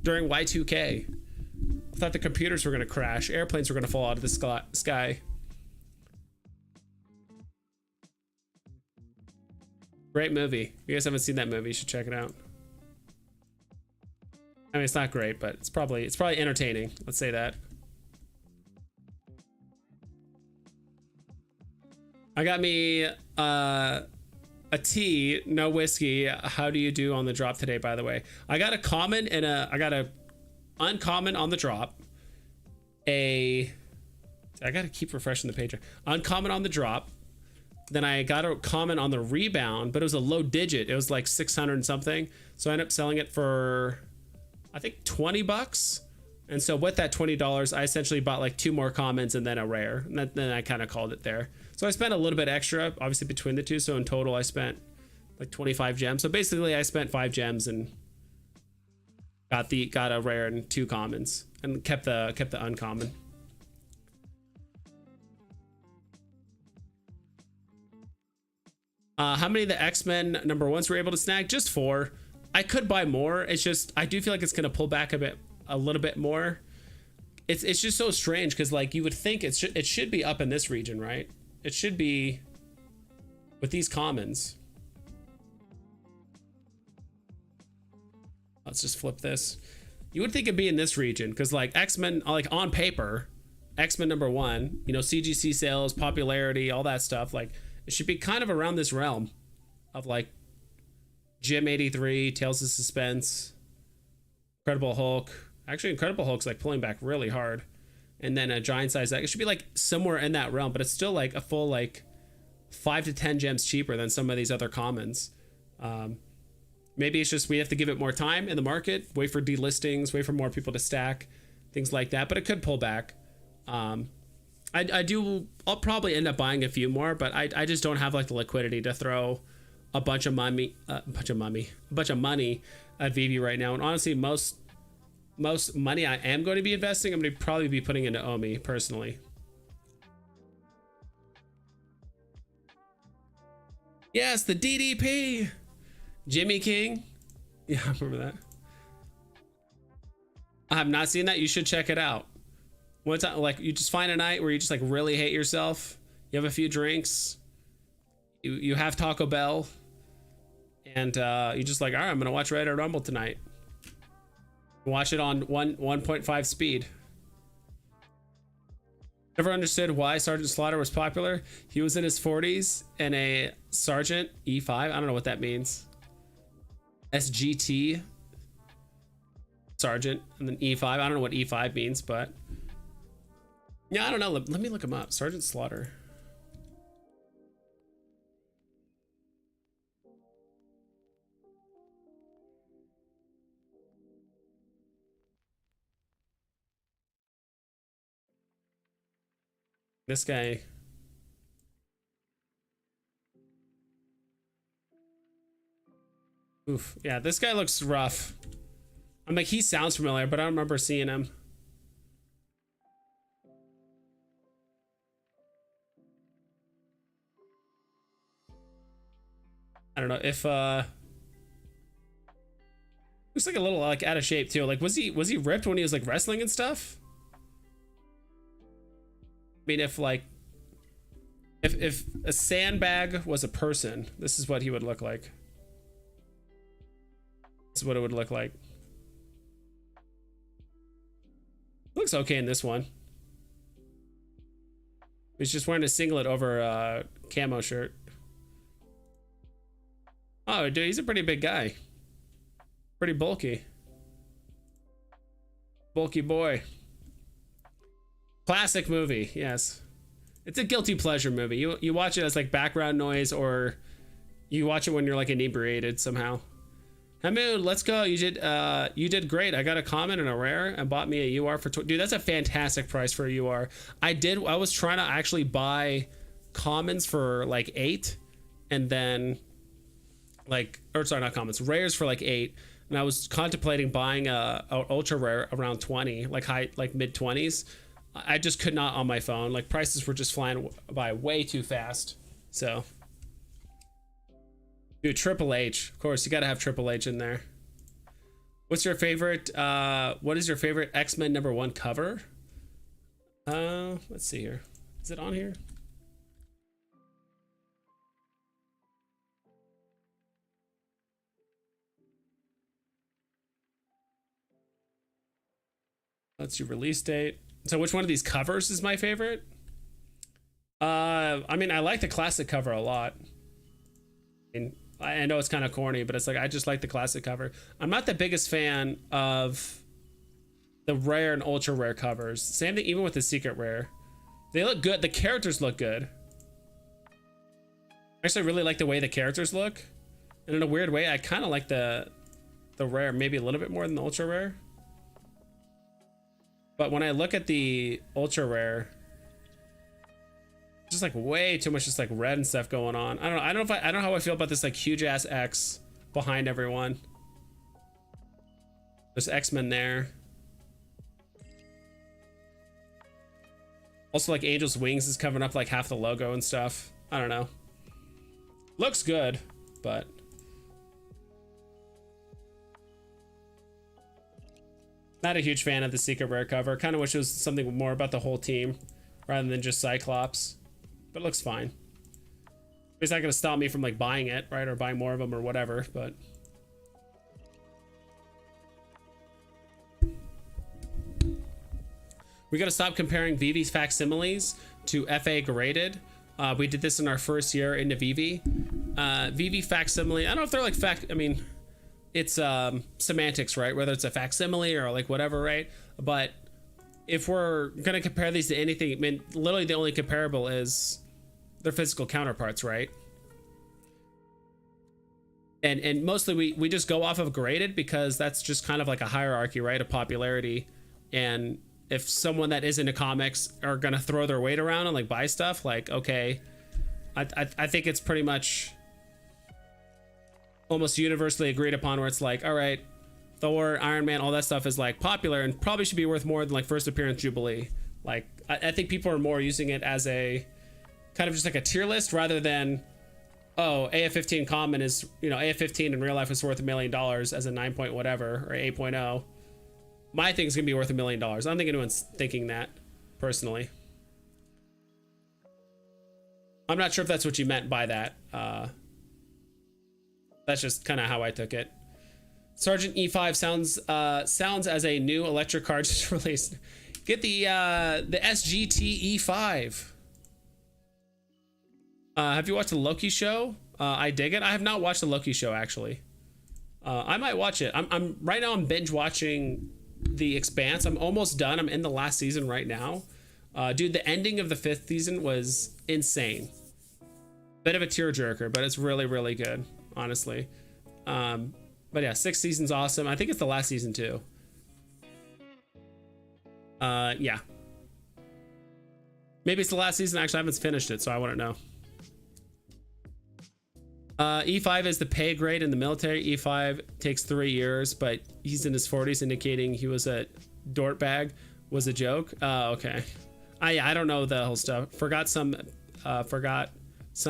during Y2K. I thought the computers were gonna crash. Airplanes were gonna fall out of the sky. Great movie. If you guys haven't seen that movie, you should check it out. I mean, it's not great, but it's probably entertaining. Let's say that. I got me a tea, no whiskey. How do you do on the drop today, by the way? I got a common and I got a uncommon on the drop. I gotta keep refreshing the page. Uncommon on the drop. Then I got a common on the rebound, but it was a low digit. It was like 600 and something. So I ended up selling it for, I think, 20 bucks. And so with that $20, I essentially bought like 2 more commons and then a rare. And then I kind of called it there. So I spent a little bit extra, obviously, between the two. So in total, I spent like 25 gems. So basically, I spent 5 gems and got a rare and 2 commons and kept the uncommon. How many of the X-Men #1s were able to snag? Just 4. I could buy more. It's just I do feel like it's gonna pull back a little bit more. It's just so strange because like you would think it should be up in this region, right? It should be with these commons. Let's just flip this. You would think it'd be in this region because like X-Men, like on paper, X-Men #1, you know, CGC sales, popularity, all that stuff, like it should be kind of around this realm of like Jim 83, Tales of Suspense, Incredible Hulk. Actually, Incredible Hulk's like pulling back really hard. And then a giant size, it should be like somewhere in that realm, but it's still like a full like 5 to 10 gems cheaper than some of these other commons. Maybe it's just we have to give it more time in the market, wait for delistings, wait for more people to stack, things like that. But it could pull back. I'll probably end up buying a few more, but I just don't have like the liquidity to throw a bunch of money at Veve right now. And honestly, most money I am going to be investing, I'm going to probably be putting into Omi personally. Yes, the DDP. Jimmy King. Yeah, I remember that. I have not seen that. You should check it out. One time, like you just find a night where you just like really hate yourself. You have a few drinks. You have Taco Bell. And you just like, all right, I'm going to watch Ready to Rumble tonight. Watch it on 1.5 speed. Never understood why Sergeant Slaughter was popular. He was in his 40s and a Sergeant E5. I don't know what that means. SGT Sergeant and then E5. I don't know what E5 means, but yeah, I don't know. Let me look him up. Sergeant Slaughter. This guy. Oof. Yeah, this guy looks rough. I'm like, he sounds familiar, but I don't remember seeing him. I don't know if Looks like a little like out of shape too. Like was he ripped when he was like wrestling and stuff? I mean, if like if a sandbag was a person, this is what he would look like. This is what it would look like. Looks okay in this one. He's just wearing a singlet over a camo shirt. Oh, dude, he's a pretty big guy. Pretty bulky. Bulky boy. Classic movie, yes. It's a guilty pleasure movie. You watch it as like background noise, or you watch it when you're like inebriated somehow. Hamoud, let's go. You did great. I got a common and a rare and bought me a UR for dude, that's a fantastic price for a UR. I was trying to actually buy commons for like 8, and then like, or sorry, not commons, rares for like 8, and I was contemplating buying a ultra rare around 20, like mid 20s. I just could not on my phone. Like prices were just flying by way too fast. So, dude, Triple H, of course, you got to have Triple H in there. What's your favorite? What is your favorite X-Men #1 cover? Let's see here. Is it on here? That's your release date. So which one of these covers is my favorite? I mean, I like the classic cover a lot. I know it's kind of corny, but it's like, I just like the classic cover. I'm not the biggest fan of the rare and ultra rare covers. Same thing even with the secret rare. They look good. The characters look good. I actually really like the way the characters look. And in a weird way, I kind of like the rare maybe a little bit more than the ultra rare. But when I look at the ultra rare, just like way too much just like red and stuff going on. I don't know how I feel about this like huge ass X behind everyone. There's X-Men there. Also like Angel's Wings is covering up like half the logo and stuff. I don't know. Looks good, but not a huge fan of the secret rare cover. Kind of wish it was something more about the whole team rather than just Cyclops, but it looks fine. It's not going to stop me from like buying it, right? Or buying more of them or whatever, but we got to stop comparing Veve's facsimiles to FA graded. We did this in our first year into Veve. Veve facsimile, I don't know if they're like I mean, it's semantics, right? Whether it's a facsimile or like whatever, right? But if we're gonna compare these to anything, I mean, literally the only comparable is their physical counterparts, right? And mostly we just go off of graded because that's just kind of like a hierarchy, right? Of popularity. And if someone that is into comics are gonna throw their weight around and like buy stuff, like, okay, I think it's pretty much almost universally agreed upon where it's like, all right, Thor, Iron Man, all that stuff is like popular and probably should be worth more than like first appearance Jubilee. Like I think people are more using it as a kind of just like a tier list rather than, oh, AF15 common is, you know, AF15 in real life is worth $1 million as a 9 point whatever or 8.0. My thing's gonna be worth $1 million. I don't think anyone's thinking that personally. I'm not sure if that's what you meant by that. That's just kind of how I took it. Sergeant E5 sounds as a new electric car just released. Get the SGT E5. Have you watched the Loki show? I dig it. I have not watched the Loki show actually. I might watch it. I'm right now. I'm binge watching The Expanse. I'm almost done. I'm in the last season right now. Dude, the ending of the 5th season was insane. Bit of a tearjerker, but it's really, really good, honestly. But yeah, 6th season's awesome. I think it's the last season too. Yeah. Maybe it's the last season. Actually, I haven't finished it, so I wouldn't know. E5 is the pay grade in the military. E5 takes 3 years, but he's in his 40s, indicating he was a dortbag. Was a joke. Okay. I don't know the whole stuff. Forgot some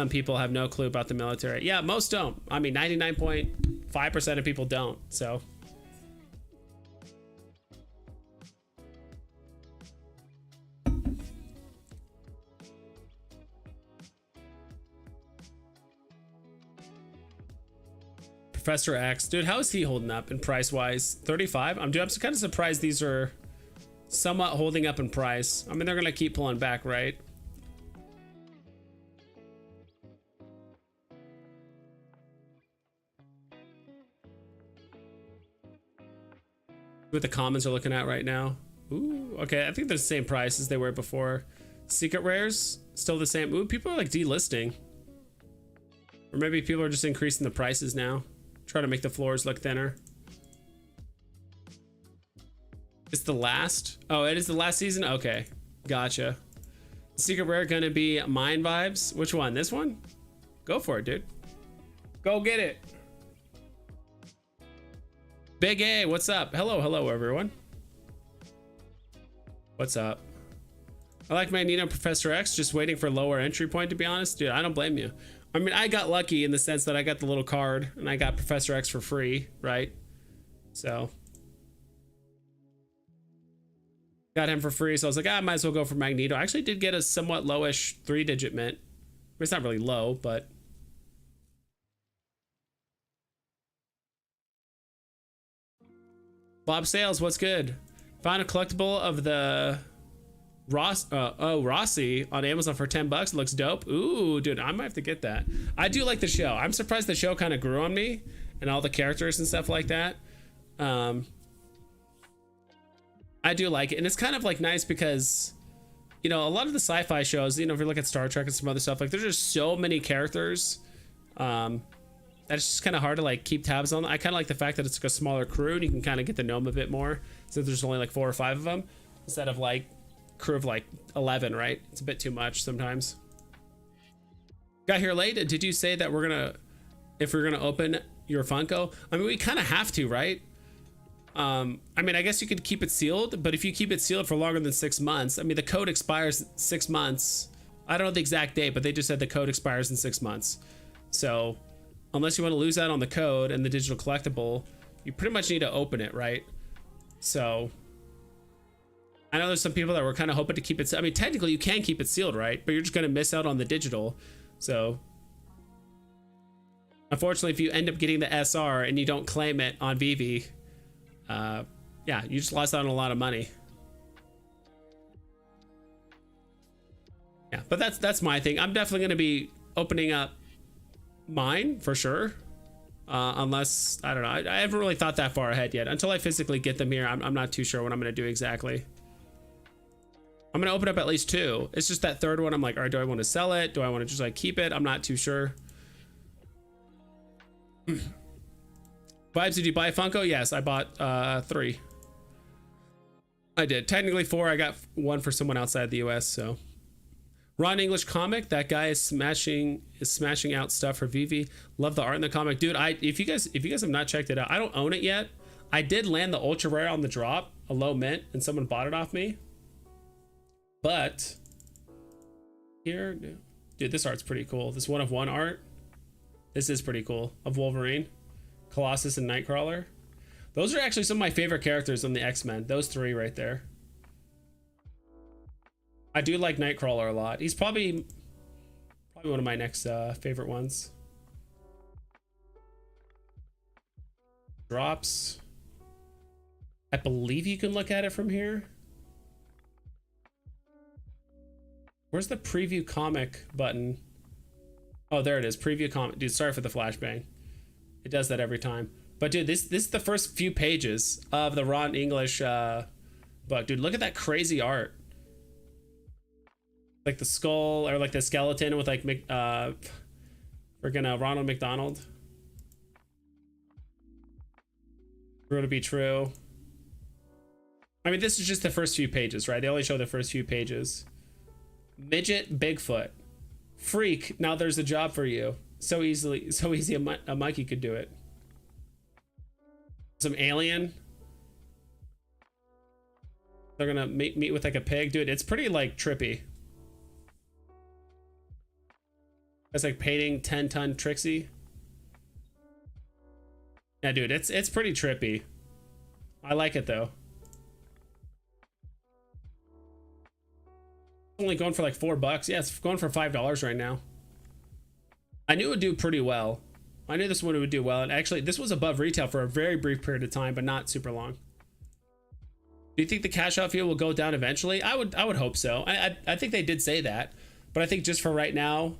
people have no clue about the military. Yeah, most don't. I mean, 99.5% of people don't. So Professor X. Dude, how is he holding up in price wise? 35? I'm kind of surprised these are somewhat holding up in price. I mean, they're gonna keep pulling back, right? What the commons are looking at right now. Ooh, okay, I think they're the same price as they were before. Secret rares still the same. Ooh, people are like delisting, or maybe people are just increasing the prices now, trying to make the floors look thinner. It's the last. Oh, it is the last season. Okay, gotcha. Secret rare gonna be Mind Vibes. Which one? This one? Go for it, dude. Go get it. Big A, what's up? Hello everyone. What's up? I like Magneto Professor X, just waiting for lower entry point, to be honest. Dude, I don't blame you. I mean, I got lucky in the sense that I got the little card and I got Professor X for free, right? So got him for free, so I was like, I might as well go for Magneto. I actually did get a somewhat lowish 3-digit mint. I mean, it's not really low, but Bob Sales, what's good? Found a collectible of the Rossi on Amazon for 10 bucks. It looks dope. Ooh, dude, I might have to get that. I do like the show. I'm surprised the show kind of grew on me and all the characters and stuff like that. I do like it, and it's kind of like nice because, you know, a lot of the sci-fi shows, you know, if you look at Star Trek and some other stuff, like there's just so many characters that's just kind of hard to like keep tabs on. I kind of like the fact that it's like a smaller crew and you can kind of get to know them a bit more, since there's only like 4 or 5 of them instead of like crew of like 11, right? It's a bit too much sometimes. Got here late. Did you say that if we're gonna open your Funko? I mean, we kind of have to, right? I mean, I guess you could keep it sealed, but if you keep it sealed for longer than 6 months, I mean, the code expires 6 months. I don't know the exact date, but they just said the code expires in 6 months. So unless you want to lose out on the code and the digital collectible, you pretty much need to open it, right? So I know there's some people that were kind of hoping to keep it. I mean, technically you can keep it sealed, right? But you're just going to miss out on the digital. So unfortunately, if you end up getting the SR and you don't claim it on Veve, yeah, you just lost out on a lot of money. Yeah, but that's my thing. I'm definitely going to be opening up mine for sure, unless I don't know. I haven't really thought that far ahead yet. Until I physically get them here, I'm not too sure what I'm going to do exactly. I'm going to open up at least 2. It's just that third one I'm like, all right, do I want to sell it? Do I want to just like keep it? I'm not too sure. Vibes, did you buy Funko? Yes, I bought 3. I did. Technically 4. I got 1 for someone outside the US. So Ron English comic, that guy is smashing out stuff for Veve. Love the art in the comic, dude. If you guys have not checked it out, I don't own it yet. I did land the ultra rare on the drop, a low mint, and someone bought it off me. But here, dude, this art's pretty cool. This 1-of-1 art, this is pretty cool, of Wolverine, Colossus, and Nightcrawler. Those are actually some of my favorite characters on the X-Men. Those 3 right there. I do like Nightcrawler a lot. He's probably one of my next favorite ones. Drops. I believe you can look at it from here. Where's the preview comic button? Oh, there it is. Preview comic. Dude, sorry for the flashbang. It does that every time. But dude, this is the first few pages of the Ron English book. Dude, look at that crazy art. Like the skull, or like the skeleton with like freaking Ronald McDonald. For it to be true. I mean, this is just the first few pages, right? They only show the first few pages. Midget Bigfoot. Freak, now there's a job for you. So easy a monkey could do it. Some alien. They're gonna meet with like a pig. Dude, it's pretty like trippy. It's like painting 10-ton Trixie. Yeah, dude, it's pretty trippy. I like it though. Only going for like $4. Yeah, it's going for $5 right now. I knew it would do pretty well. I knew this one would do well, and actually this was above retail for a very brief period of time, but not super long. Do you think the cash out fee will go down eventually? I would hope so. I think they did say that, but I think just for right now,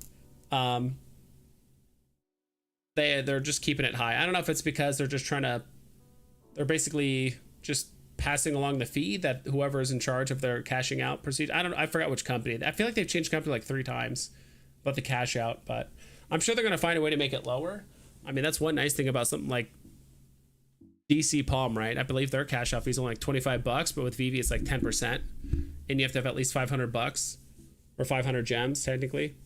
they're just keeping it high. I don't know if it's because they're basically just passing along the fee that whoever is in charge of their cashing out procedure. I forgot which company. I feel like they've changed company like 3 times about the cash out, but I'm sure they're going to find a way to make it lower. I mean, that's one nice thing about something like DC Palm, right? I believe their cash out fee is only like $25, but with Veve it's like 10%, and you have to have at least $500 or 500 gems technically.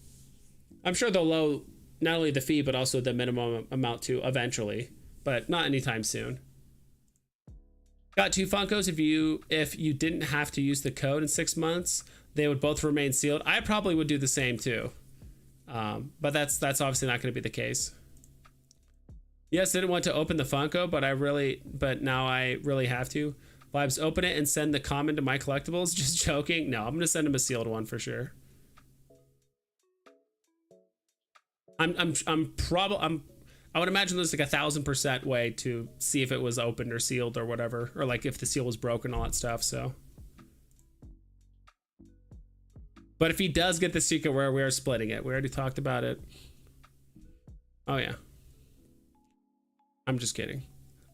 I'm sure they'll lower not only the fee but also the minimum amount too eventually, but not anytime soon. Got 2 Funkos. If you didn't have to use the code in 6 months, they would both remain sealed. I probably would do the same too, but that's obviously not going to be the case. Yes, I didn't want to open the Funko, but now I really have to. Vibes, open it and send the comment to my collectibles. Just joking. No, I'm gonna send him a sealed one for sure. I would imagine there's like 1,000% way to see if it was opened or sealed or whatever, or like if the seal was broken, all that stuff. So, but if he does get the secret rare, we are splitting it. We already talked about it. Oh yeah. I'm just kidding.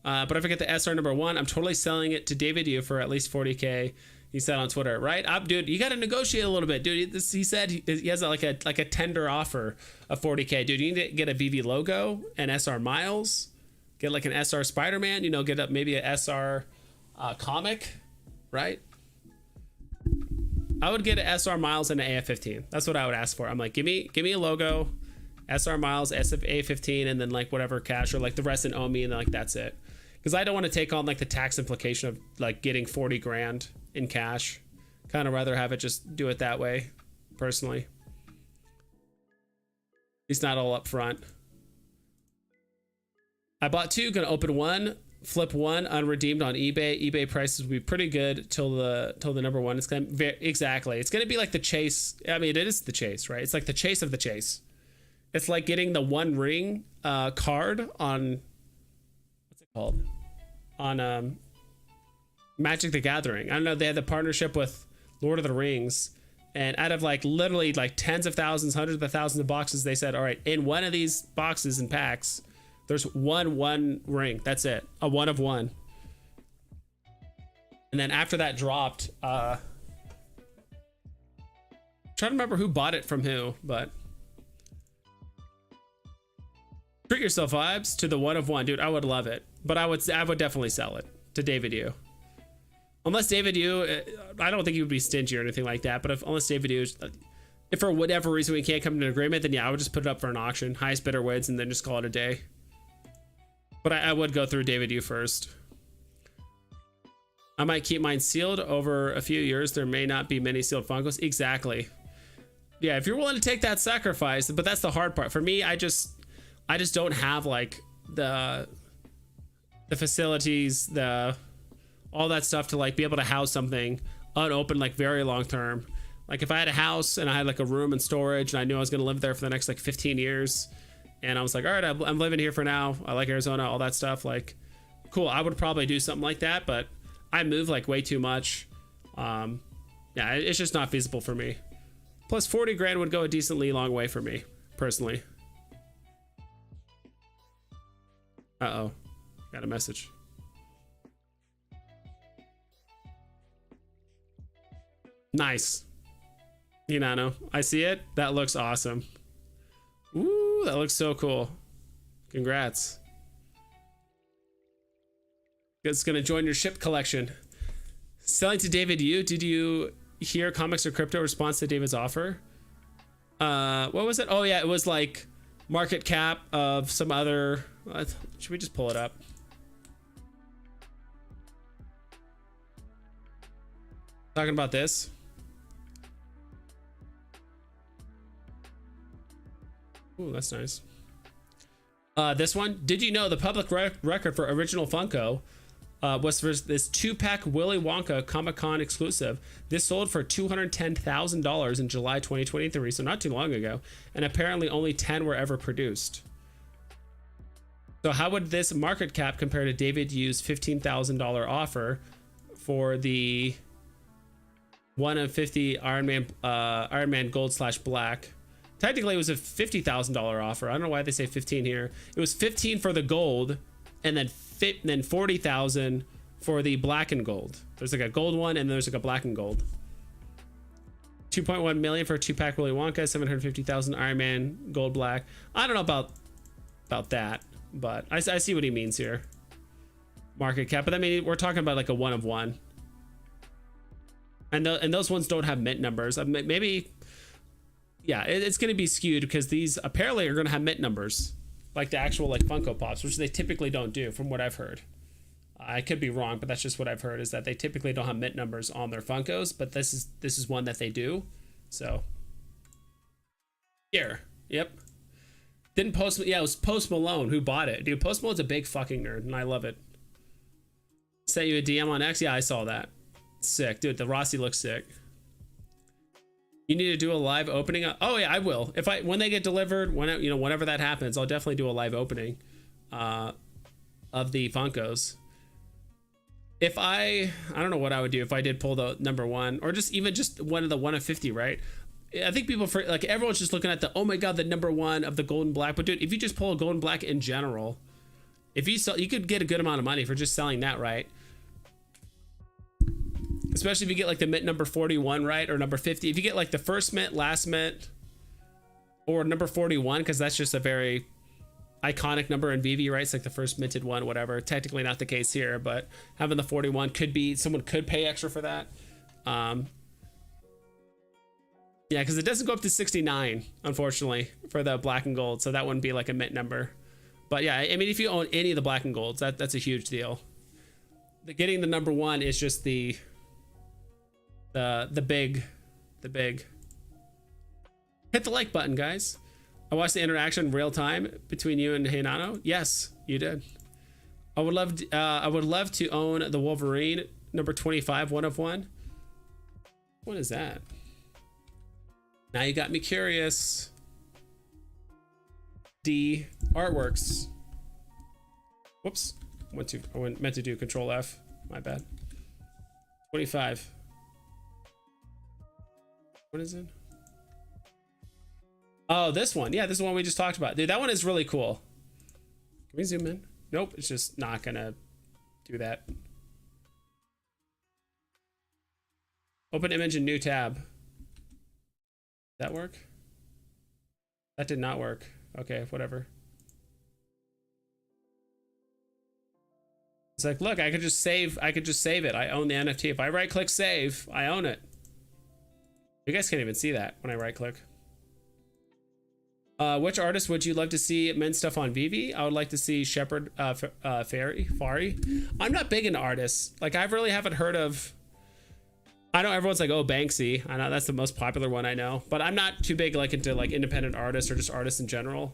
But if I get the SR number 1, I'm totally selling it to David Yu for at least 40K. He said on Twitter, right? Dude, you got to negotiate a little bit, dude. He said he has like a tender offer of 40K. Dude, you need to get a Veve logo and SR Miles, get like an SR Spider-Man, you know, get up maybe a SR comic, right? I would get an SR Miles and an AF-15. That's what I would ask for. I'm like, give me a logo, SR Miles, SF-A15, and then like whatever cash, or like the rest in Omi, and then like that's it. Because I don't want to take on like the tax implication of like getting 40 grand in cash. Kind of rather have it just do it that way, personally. It's not all up front. I bought 2, gonna open 1, flip 1 unredeemed on eBay. eBay prices will be pretty good till the number 1. It's gonna exactly. It's gonna be like the chase. I mean, it is the chase, right? It's like the chase of the chase. It's like getting the One Ring card on, what's it called? On Magic the Gathering. I don't know, they had the partnership with Lord of the Rings, and out of like literally like tens of thousands, hundreds of thousands of boxes, they said, all right, in one of these boxes and packs, there's one ring. That's it. A 1 of 1. And then after that dropped, trying to remember who bought it from who, but treat yourself vibes to the 1 of 1. Dude, I would love it, but I would definitely sell it to David Yu. Unless David Yu, I don't think he would be stingy or anything like that, but unless David Yu, if for whatever reason we can't come to an agreement, then yeah, I would just put it up for an auction. Highest bidder wins, and then just call it a day. But I would go through David Yu first. I might keep mine sealed over a few years. There may not be many sealed Funkos. Exactly. Yeah, if you're willing to take that sacrifice, but that's the hard part. For me, I just don't have like the facilities, all that stuff to like be able to house something unopened like very long term. Like if I had a house and I had like a room and storage and I knew I was going to live there for the next like 15 years and I was like, all right, I'm living here for now, I like Arizona, all that stuff, like cool, I would probably do something like that, but I move like way too much. Yeah, it's just not feasible for me. Plus 40 grand would go a decently long way for me personally. Uh-oh, got a message. Nice. Hinano, I see it. That looks awesome. Ooh, that looks so cool. Congrats. It's gonna join your ship collection. Selling to David Yu. Did you hear Comics or Crypto response to David's offer? What was it? Oh yeah, it was like market cap of some other. Should we just pull it up? Talking about this. Ooh, that's nice. This one. Did you know the public record for original Funko was for this 2-pack Willy Wonka Comic-Con exclusive? This sold for $210,000 in July 2023, so not too long ago, and apparently only 10 were ever produced. So how would this market cap compare to David Yu's $15,000 offer for the 1 of 50 Iron Man Gold / Black? Technically, it was a $50,000 offer. I don't know why they say 15 here. It was 15 for the gold, and then 40,000 for the black and gold. There's like a gold one, and there's like a black and gold. 2.1 million for a 2-pack Willy Wonka. 750,000 Iron Man Gold Black. I don't know about that, but I see what he means here. Market cap, but I mean, we're talking about like a 1 of 1, and those ones don't have mint numbers. Maybe. Yeah, it's going to be skewed because these apparently are going to have mint numbers, like the actual like Funko Pops, which they typically don't do, from what I've heard. I could be wrong, but that's just what I've heard, is that they typically don't have mint numbers on their Funkos, but this is one that they do. So here, yep. Didn't Post? Yeah, it was Post Malone who bought it, dude. Post Malone's a big fucking nerd, and I love it. Sent you a DM on X. Yeah, I saw that. Sick, dude. The Rossi looks sick. You need to do a live opening. Oh yeah, I will. When they get delivered, whenever that happens, I'll definitely do a live opening of the Funkos. If I don't know what I would do if I did pull the number 1, or just one of the 1 of 50, right? I think people like everyone's just looking at the, oh my god, the number 1 of the gold and black. But dude, if you just pull a gold and black in general, if you sell, you could get a good amount of money for just selling that, right? Especially if you get like the mint number 41, right? Or number 50. If you get like the first mint, last mint, or number 41, because that's just a very iconic number in Veve, right? It's like the first minted one, whatever. Technically not the case here, but having the 41 could be, someone could pay extra for that. Yeah, because it doesn't go up to 69, unfortunately, for the black and gold. So that wouldn't be like a mint number. But yeah, I mean, if you own any of the black and golds, that's a huge deal. Getting the number 1 is just the big. Hit the like button, guys. I watched the interaction in real time between you and Heinano. Yes, you did. I would love to own the Wolverine number 25, 1 of 1. What is that? Now you got me curious. D artworks. Whoops. I meant to do Control F. My bad. 25. What is it? Oh, this one. Yeah, this is the one we just talked about. Dude, that one is really cool. Can we zoom in? Nope, it's just not gonna do that. Open image in new tab. Did that work? That did not work. Okay, whatever. It's like, look, I could just save it. I own the NFT. If I right click save, I own it. You guys can't even see that when I right click. Which artist would you love to see mint stuff on Veve? I would like to see Shepard Fari. I'm not big into artists. Like, I really haven't heard of. I know everyone's like, oh, Banksy. I know that's the most popular one I know, but I'm not too big like into like independent artists or just artists in general.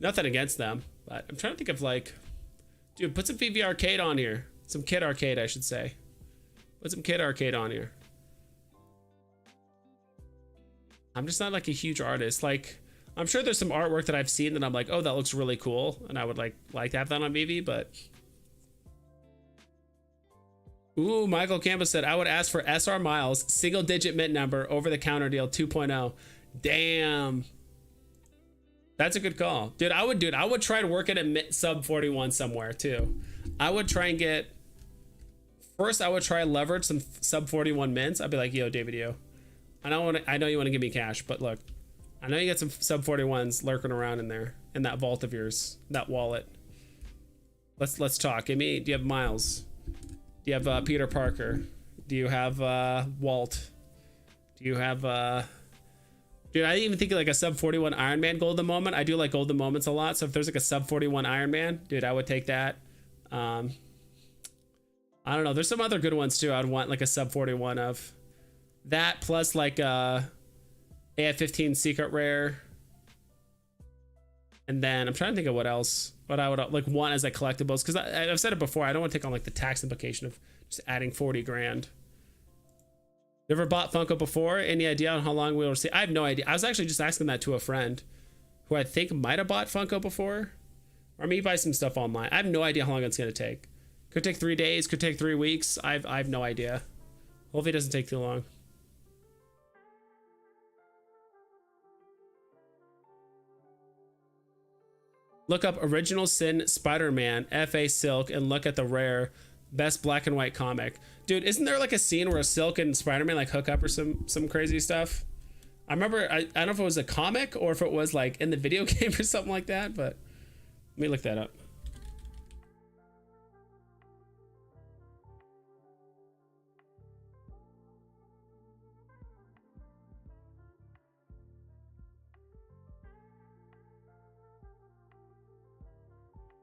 Nothing against them, but I'm trying to think of like, dude, put some Veve Arcade on here. Some Kid Arcade, I should say. Put some Kid Arcade on here. I'm just not like a huge artist. Like, I'm sure there's some artwork that I've seen that I'm like, oh, that looks really cool, and I would like to have that on Veve, but. Ooh, Michael Campbell said, I would ask for SR Miles, single digit mint number, over the counter deal 2.0. Damn. That's a good call. Dude, I would try to work at a sub 41 somewhere too. I would try and get, first I would try leverage some sub 41 mints. I'd be like, yo, David, yo, I know you want to give me cash, but look, I know you got some sub 41s lurking around in there, in that vault of yours, that wallet. Let's talk. Do you have Miles? Do you have Peter Parker? Do you have Walt? Do you have dude, I didn't even think of like a sub 41 Iron Man golden moment. I do like golden moments a lot, so if there's like a sub 41 Iron Man, dude, I would take that. I don't know, there's some other good ones too I'd want like a sub 41 of. That plus like AF15 secret rare. And then I'm trying to think of what else, what I would like want as like collectibles, because I've said it before, I don't want to take on like the tax implication of just adding 40 grand. Never bought Funko before? Any idea on how long we'll see? I have no idea. I was actually just asking that to a friend who I think might have bought Funko before, Or maybe buy some stuff online. I have no idea how long it's gonna take. Could take 3 days, could take 3 weeks. I have no idea. Hopefully it doesn't take too long. Look up Original Sin Spider-Man FA Silk and look at the rare best black and white comic. Dude, isn't there like a scene where Silk and Spider-Man like hook up or some crazy stuff? I remember, I don't know if it was a comic or if it was like in the video game or something like that, but let me look that up.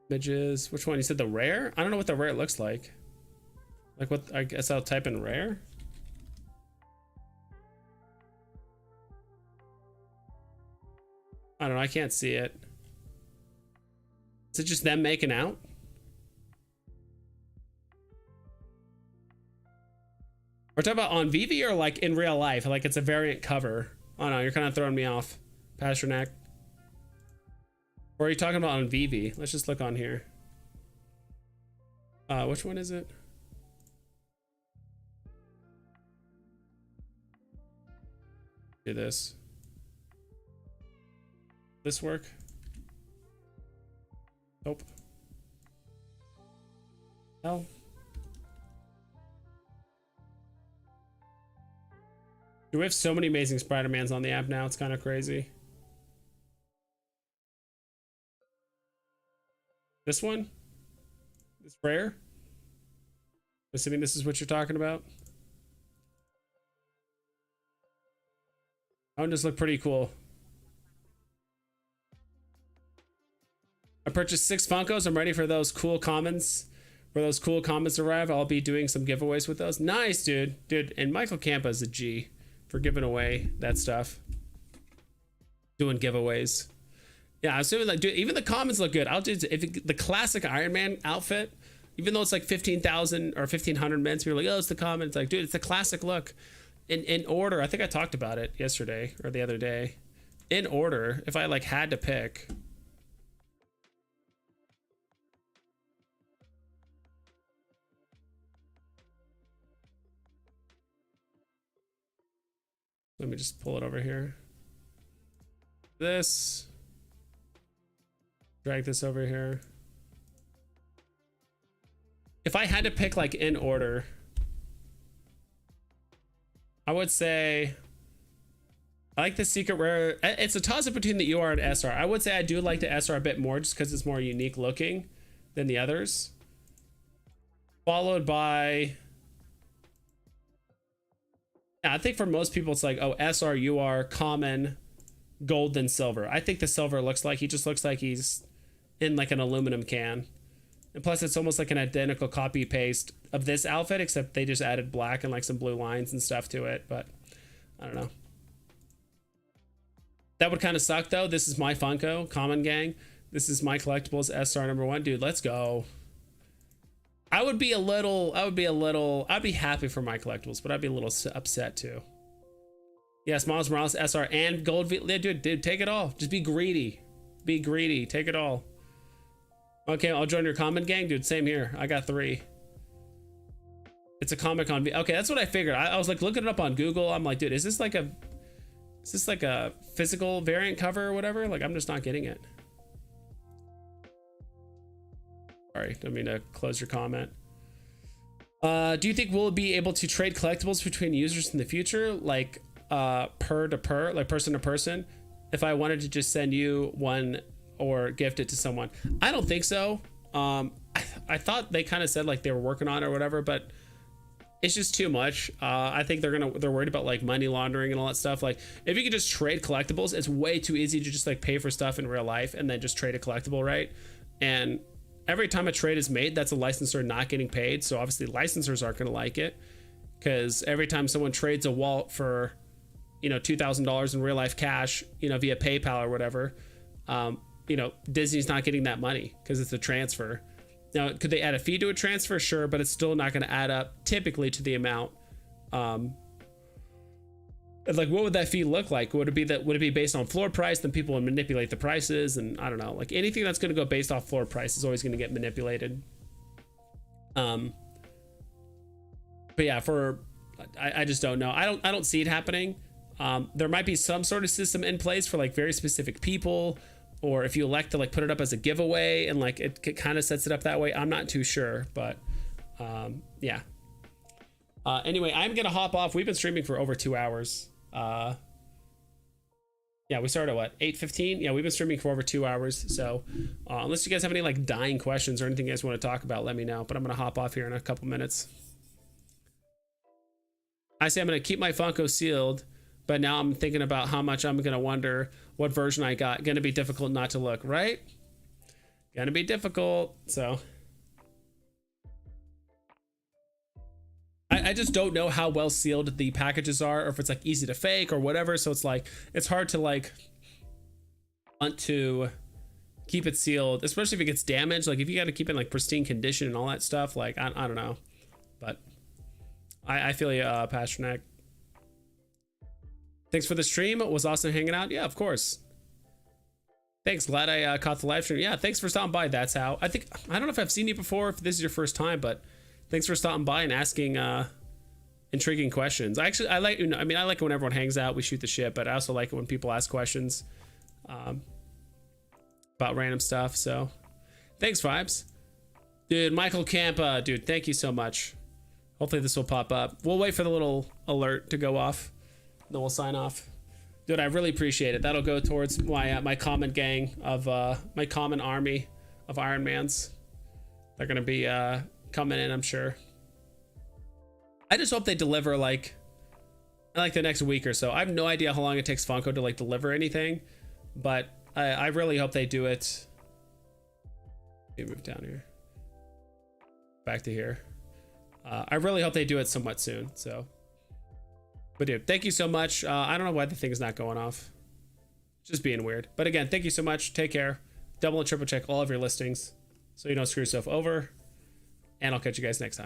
Images, which one? You said the rare? I don't know what the rare looks like. Like what? I guess I'll type in rare. I don't know, I can't see it. Is it just them making out? We're talking about on Veve or like in real life? Like it's a variant cover. Oh no, you're kind of throwing me off, Pasternak. Or are you talking about on Veve? Let's just look on here. Which one is it? Do this. This work? Nope. No. Do we have so many amazing Spider-Mans on the app now? It's kind of crazy. This one? This rare? Assuming this is what you're talking about. That one just look pretty cool. I purchased 6 Funkos. I'm ready for those cool commons. For those cool commons to arrive, I'll be doing some giveaways with those. Nice, dude. Dude, and Michael Campa is a G for giving away that stuff. Doing giveaways. Yeah, I'm assuming like, dude, even the commons look good. I'll do if the classic Iron Man outfit, even though it's like 15,000 or 1,500 mints, people are like, oh, it's the common. It's like, dude, it's the classic look. In order, I think I talked about it yesterday or the other day. In order, if I like had to pick. Let me just pull it over here. This. Drag this over here. If I had to pick like in order, I would say I like the secret rare. It's a toss up between the UR and SR. I would say I do like the SR a bit more just because it's more unique looking than the others. Followed by, yeah, I think for most people it's like, oh, SR, UR, common, gold, then silver. I think the silver looks like, he just looks like he's in like an aluminum can. And plus it's almost like an identical copy paste of this outfit, except they just added black and like some blue lines and stuff to it. But I don't know. That would kind of suck though. This is my Funko, Common Gang. This is my collectibles SR #1. Dude, let's go. I'd be happy for my collectibles, but I'd be a little upset too. Yes, Miles Morales SR and gold. Dude, take it all. Just be greedy. Be greedy. Take it all. Okay, I'll join your Common Gang, dude. Same here. I got 3. It's a comic on. Okay, that's what I figured. I was like looking it up on Google. I'm like, dude, is this like a physical variant cover or whatever? Like, I'm just not getting it. Sorry, don't mean to close your comment. Do you think we'll be able to trade collectibles between users in the future, like per to per, like person to person? If I wanted to just send you one or gift it to someone, I don't think so. I thought they kind of said like they were working on it or whatever, but it's just too much. I think they're worried about like money laundering and all that stuff. Like if you could just trade collectibles, it's way too easy to just like pay for stuff in real life and then just trade a collectible, right? And every time a trade is made, that's a licensor not getting paid. So obviously licensors aren't going to like it, because every time someone trades a wallet for, you know, $2,000 in real life cash, you know, via PayPal or whatever, you know, Disney's not getting that money because it's a transfer. Now, could they add a fee to a transfer? Sure, but it's still not going to add up typically to the amount And like, what would that fee look like? Would it be based on floor price? Then people would manipulate the prices, and I don't know. Like anything that's going to go based off floor price is always going to get manipulated. But yeah, I just don't know. I don't see it happening. There might be some sort of system in place for like very specific people, or if you elect to like put it up as a giveaway and like it kind of sets it up that way. I'm not too sure, but yeah. Anyway, I'm gonna hop off. We've been streaming for over 2 hours. Yeah, we started at what, 8:15? Yeah, we've been streaming for over 2 hours. So unless you guys have any like dying questions or anything you guys want to talk about, let me know. But I'm gonna hop off here in a couple minutes. I say I'm gonna keep my Funko sealed, but now I'm thinking about how much I'm gonna wonder what version I got. Gonna be difficult not to look, right? Gonna be difficult. So I just don't know how well sealed the packages are, or if it's like easy to fake or whatever. So it's like, it's hard to like want to keep it sealed, especially if it gets damaged. Like if you got to keep it in like pristine condition and all that stuff, like I don't know, but I feel you, Pasternak. Thanks for the stream. It was awesome hanging out. Yeah, of course. Thanks. Glad I caught the live stream. Yeah, thanks for stopping by. That's how. I don't know if I've seen you before, if this is your first time, but thanks for stopping by and asking intriguing questions. I like, you know, I mean, I like it when everyone hangs out, we shoot the shit, but I also like it when people ask questions about random stuff. So thanks, Vibes. Dude, Michael Campa, dude, thank you so much. Hopefully this will pop up. We'll wait for the little alert to go off, then we'll sign off. Dude, I really appreciate it. That'll go towards my my common gang of my common army of Iron Mans. They're gonna be coming in, I'm sure. I just hope they deliver like the next week or so. I have no idea how long it takes Funko to like deliver anything, but I really hope they do it. Let me move down here, back to here. I really hope they do it somewhat soon. So, but dude, thank you so much. I don't know why the thing's not going off. Just being weird. But again, thank you so much. Take care. Double and triple check all of your listings so you don't screw yourself over. And I'll catch you guys next time.